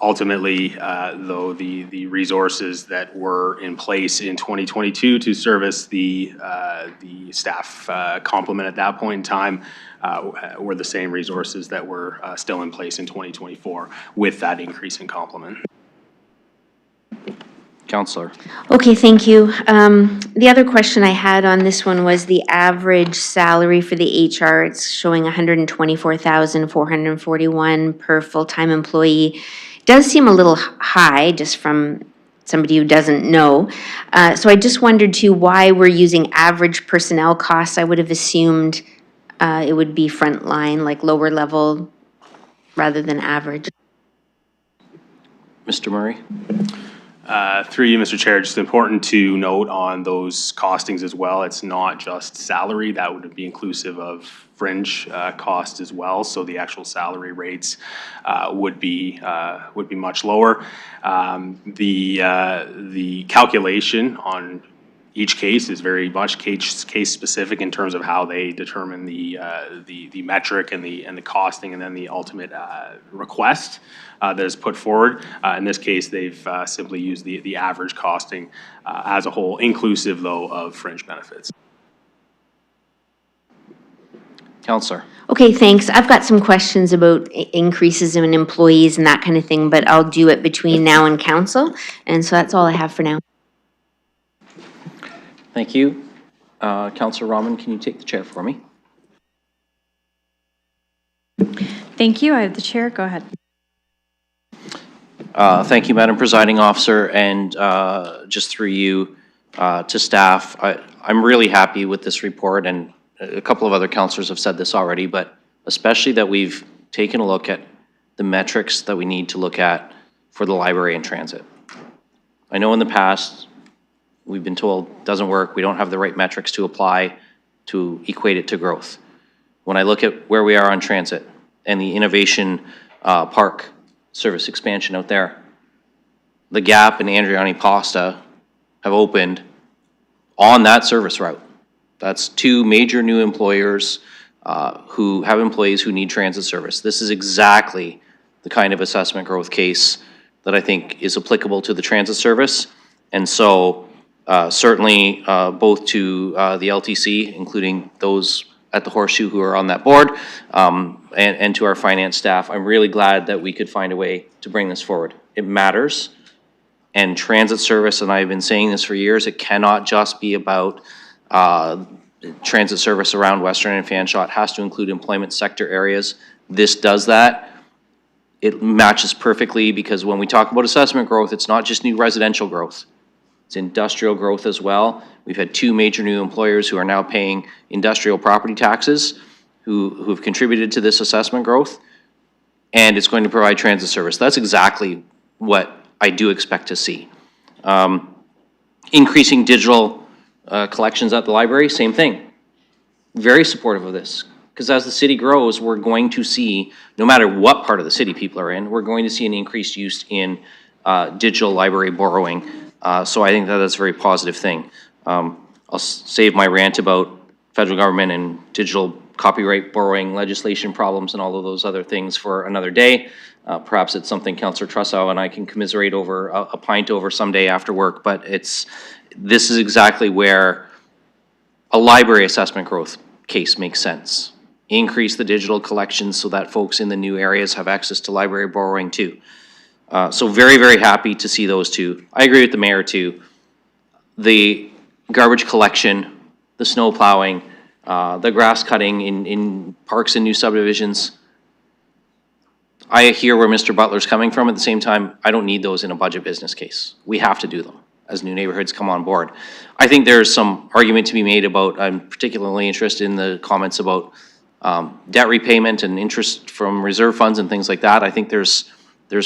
Ultimately, though, the resources that were in place in 2022 to service the staff complement at that point in time were the same resources that were still in place in 2024 with that increase in complement.
Counselor?
Okay, thank you. The other question I had on this one was the average salary for the HR. It's showing $124,441 per full-time employee. Does seem a little high, just from somebody who doesn't know. So I just wondered too why we're using average personnel costs. I would have assumed it would be frontline, like lower level, rather than average.
Mr. Murray?
Through you, Mr. Chair, just important to note on those costings as well. It's not just salary. That would be inclusive of fringe costs as well. So the actual salary rates would be much lower. The calculation on each case is very much case specific in terms of how they determine the metric and the costing, and then the ultimate request that is put forward. In this case, they've simply used the average costing as a whole, inclusive though of fringe benefits.
Counselor?
Okay, thanks. I've got some questions about increases in employees and that kind of thing, but I'll do it between now and council. And so that's all I have for now.
Thank you. Counselor Rahman, can you take the chair for me?
Thank you. I have the chair. Go ahead.
Thank you, Madam Presiding Officer, and just through you to staff. I'm really happy with this report, and a couple of other councillors have said this already, but especially that we've taken a look at the metrics that we need to look at for the library and transit. I know in the past, we've been told doesn't work, we don't have the right metrics to apply to equate it to growth. When I look at where we are on transit and the innovation park service expansion out there, the Gap and Andriani Pasta have opened on that service route. That's two major new employers who have employees who need transit service. This is exactly the kind of assessment growth case that I think is applicable to the transit service. And so certainly both to the LTC, including those at the Horseshoe who are on that board, and to our finance staff, I'm really glad that we could find a way to bring this forward. It matters. And transit service, and I've been saying this for years, it cannot just be about transit service around Western and Fanshawe. It has to include employment sector areas. This does that. It matches perfectly because when we talk about assessment growth, it's not just new residential growth. It's industrial growth as well. We've had two major new employers who are now paying industrial property taxes who've contributed to this assessment growth, and it's going to provide transit service. That's exactly what I do expect to see. Increasing digital collections at the library, same thing. Very supportive of this, because as the city grows, we're going to see, no matter what part of the city people are in, we're going to see an increased use in digital library borrowing. So I think that that's a very positive thing. I'll save my rant about federal government and digital copyright borrowing legislation problems and all of those other things for another day. Perhaps it's something Councillor Trussow and I can commiserate over a pint over someday after work, but this is exactly where a library assessment growth case makes sense. Increase the digital collections so that folks in the new areas have access to library borrowing too. So very, very happy to see those two. I agree with the mayor too. The garbage collection, the snow plowing, the grass cutting in parks and new subdivisions. I hear where Mr. Butler's coming from. At the same time, I don't need those in a budget business case. We have to do them as new neighborhoods come on board. I think there's some argument to be made about, I'm particularly interested in the comments about debt repayment and interest from reserve funds and things like that. I think there's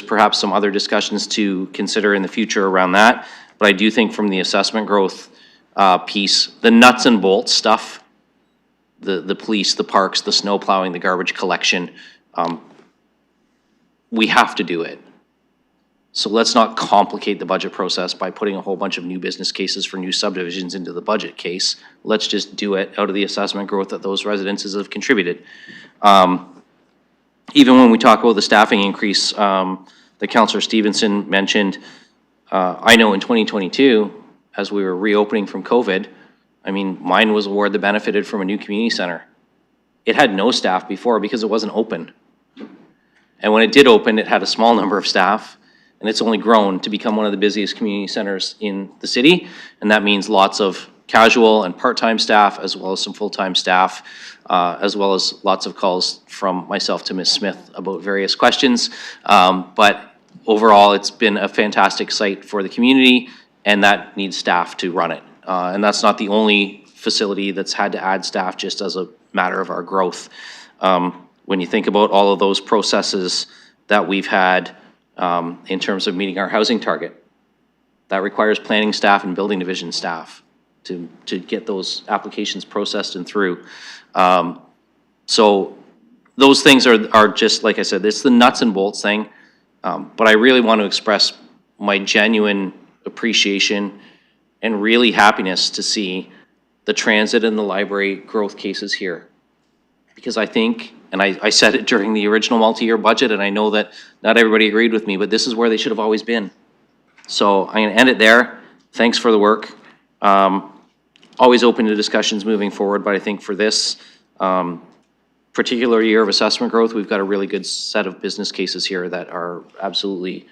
perhaps some other discussions to consider in the future around that. But I do think from the assessment growth piece, the nuts and bolts stuff, the police, the parks, the snow plowing, the garbage collection, we have to do it. So let's not complicate the budget process by putting a whole bunch of new business cases for new subdivisions into the budget case. Let's just do it out of the assessment growth that those residences have contributed. Even when we talk about the staffing increase that Councillor Stevenson mentioned, I know in 2022, as we were reopening from COVID, I mean, mine was a ward that benefited from a new community center. It had no staff before because it wasn't open. And when it did open, it had a small number of staff, and it's only grown to become one of the busiest community centers in the city. And that means lots of casual and part-time staff, as well as some full-time staff, as well as lots of calls from myself to Ms. Smith about various questions. But overall, it's been a fantastic site for the community, and that needs staff to run it. And that's not the only facility that's had to add staff just as a matter of our growth. When you think about all of those processes that we've had in terms of meeting our housing target, that requires planning staff and building division staff to get those applications processed and through. So those things are just, like I said, it's the nuts and bolts thing. But I really want to express my genuine appreciation and really happiness to see the transit and the library growth cases here. Because I think, and I said it during the original multi-year budget, and I know that not everybody agreed with me, but this is where they should have always been. So I'm going to end it there. Thanks for the work. Always open to discussions moving forward, but I think for this particular year of assessment growth, we've got a really good set of business cases here that are absolutely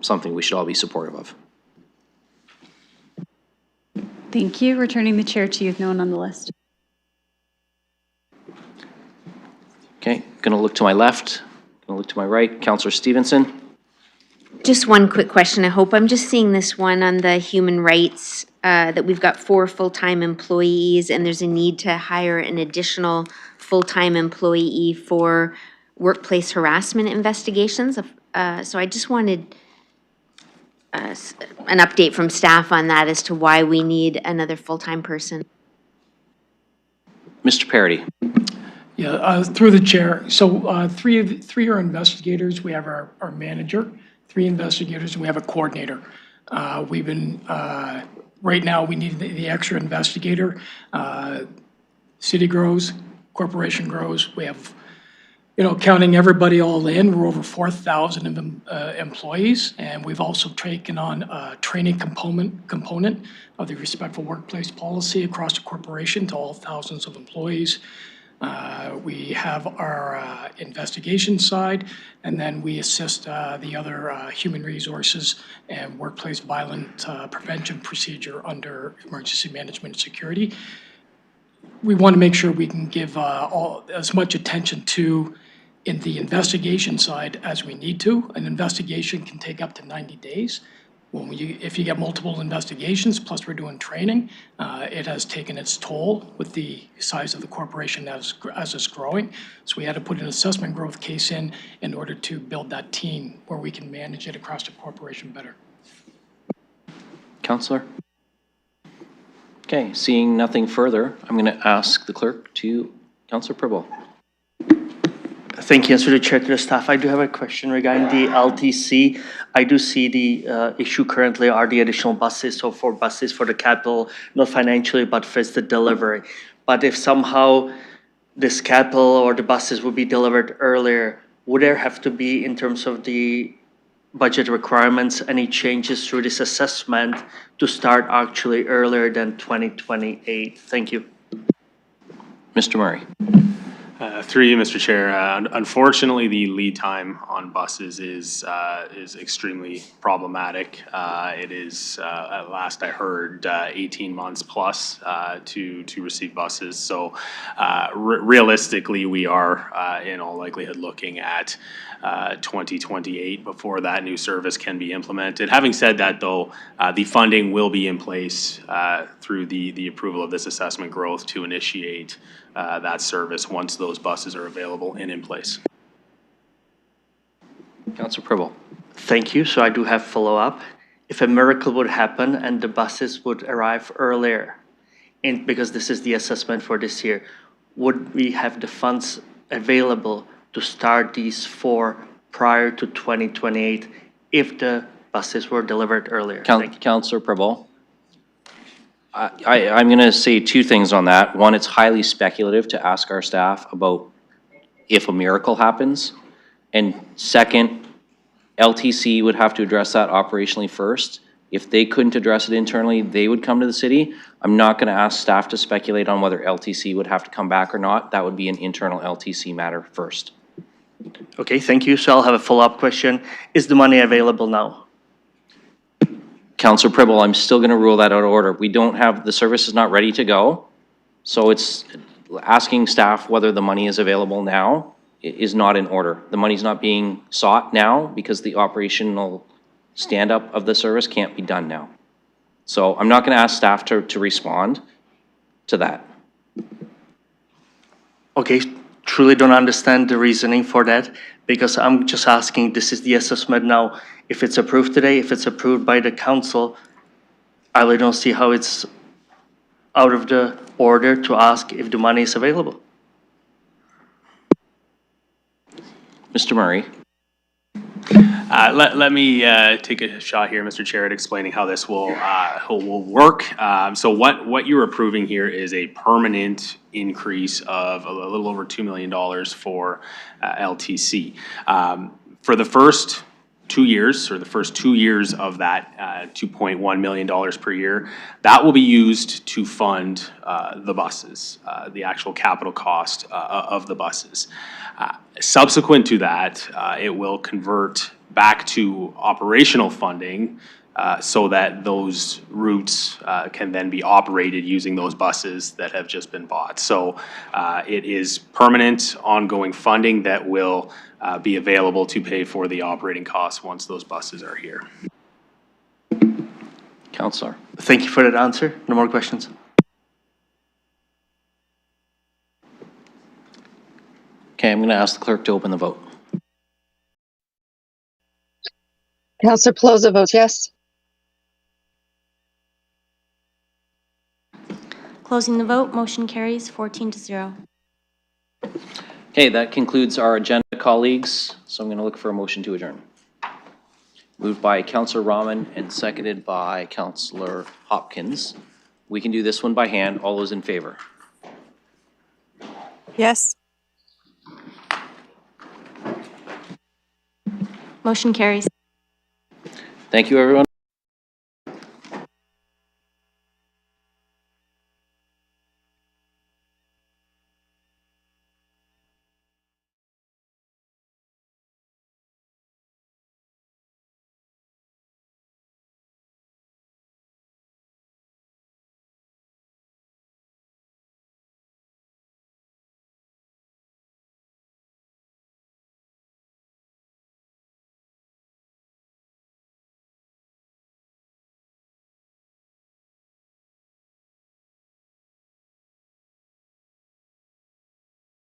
something we should all be supportive of.
Thank you. Returning the chair to you with no one on the list.
Okay, going to look to my left, going to look to my right. Councillor Stevenson.
Just one quick question. I hope I'm just seeing this one on the human rights, that we've got 4 full-time employees and there's a need to hire an additional full-time employee for workplace harassment investigations. So I just wanted an update from staff on that as to why we need another full-time person.
Mr. Parity.
Yeah, through the chair. So three are investigators. We have our manager, 3 investigators, and we have a coordinator. We've been, right now, we need the extra investigator. City grows, corporation grows. We have, counting everybody all in, we're over 4,000 employees. And we've also taken on a training component of the respectful workplace policy across the corporation to all thousands of employees. We have our investigation side, and then we assist the other human resources and workplace violence prevention procedure under emergency management and security. We want to make sure we can give as much attention to in the investigation side as we need to. An investigation can take up to 90 days. If you get multiple investigations, plus we're doing training, it has taken its toll with the size of the corporation as it's growing. So we had to put an assessment growth case in order to build that team where we can manage it across the corporation better.
Councillor? Okay, seeing nothing further, I'm going to ask the clerk to, Councillor Pribble.
Thank you. Through the chair to the staff, I do have a question regarding the LTC. I do see the issue currently are the additional buses, so 4 buses for the capital, not financially, but for the delivery. But if somehow this capital or the buses would be delivered earlier, would there have to be, in terms of the budget requirements, any changes through this assessment to start actually earlier than 2028? Thank you.
Mr. Murray.
Through you, Mr. Chair. Unfortunately, the lead time on buses is extremely problematic. It is, at last I heard, 18 months plus to receive buses. So realistically, we are in all likelihood looking at 2028 before that new service can be implemented. Having said that, though, the funding will be in place through the approval of this assessment growth to initiate that service once those buses are available and in place.
Councillor Purple.
Thank you. So I do have follow-up. If a miracle would happen and the buses would arrive earlier, and because this is the assessment for this year, would we have the funds available to start these 4 prior to 2028 if the buses were delivered earlier?
Councillor Purple. I'm going to say 2 things on that. One, it's highly speculative to ask our staff about if a miracle happens. And second, LTC would have to address that operationally first. If they couldn't address it internally, they would come to the city. I'm not going to ask staff to speculate on whether LTC would have to come back or not. That would be an internal LTC matter first.
Okay, thank you. So I'll have a follow-up question. Is the money available now?
Councillor Purple, I'm still going to rule that out of order. We don't have, the service is not ready to go. So it's asking staff whether the money is available now is not in order. The money's not being sought now because the operational stand-up of the service can't be done now. So I'm not going to ask staff to respond to that.
Okay, truly don't understand the reasoning for that because I'm just asking, this is the assessment now. If it's approved today, if it's approved by the council, I really don't see how it's out of the order to ask if the money is available.
Mr. Murray.
Let me take a shot here, Mr. Chair, at explaining how this will work. So what you're approving here is a permanent increase of a little over $2 million for LTC. For the first 2 years, or the first 2 years of that $2.1 million per year, that will be used to fund the buses, the actual capital cost of the buses. Subsequent to that, it will convert back to operational funding so that those routes can then be operated using those buses that have just been bought. So it is permanent, ongoing funding that will be available to pay for the operating costs once those buses are here.
Councillor.
Thank you for that answer. No more questions.
Okay, I'm going to ask the clerk to open the vote.
Councillor Pelosi votes yes.
Closing the vote, motion carries 14-0.
Okay, that concludes our agenda, colleagues. So I'm going to look for a motion to adjourn. Moved by Councillor Rahman and seconded by Councillor Hopkins. We can do this one by hand. All those in favor?
Yes.
Motion carries.
Thank you, everyone.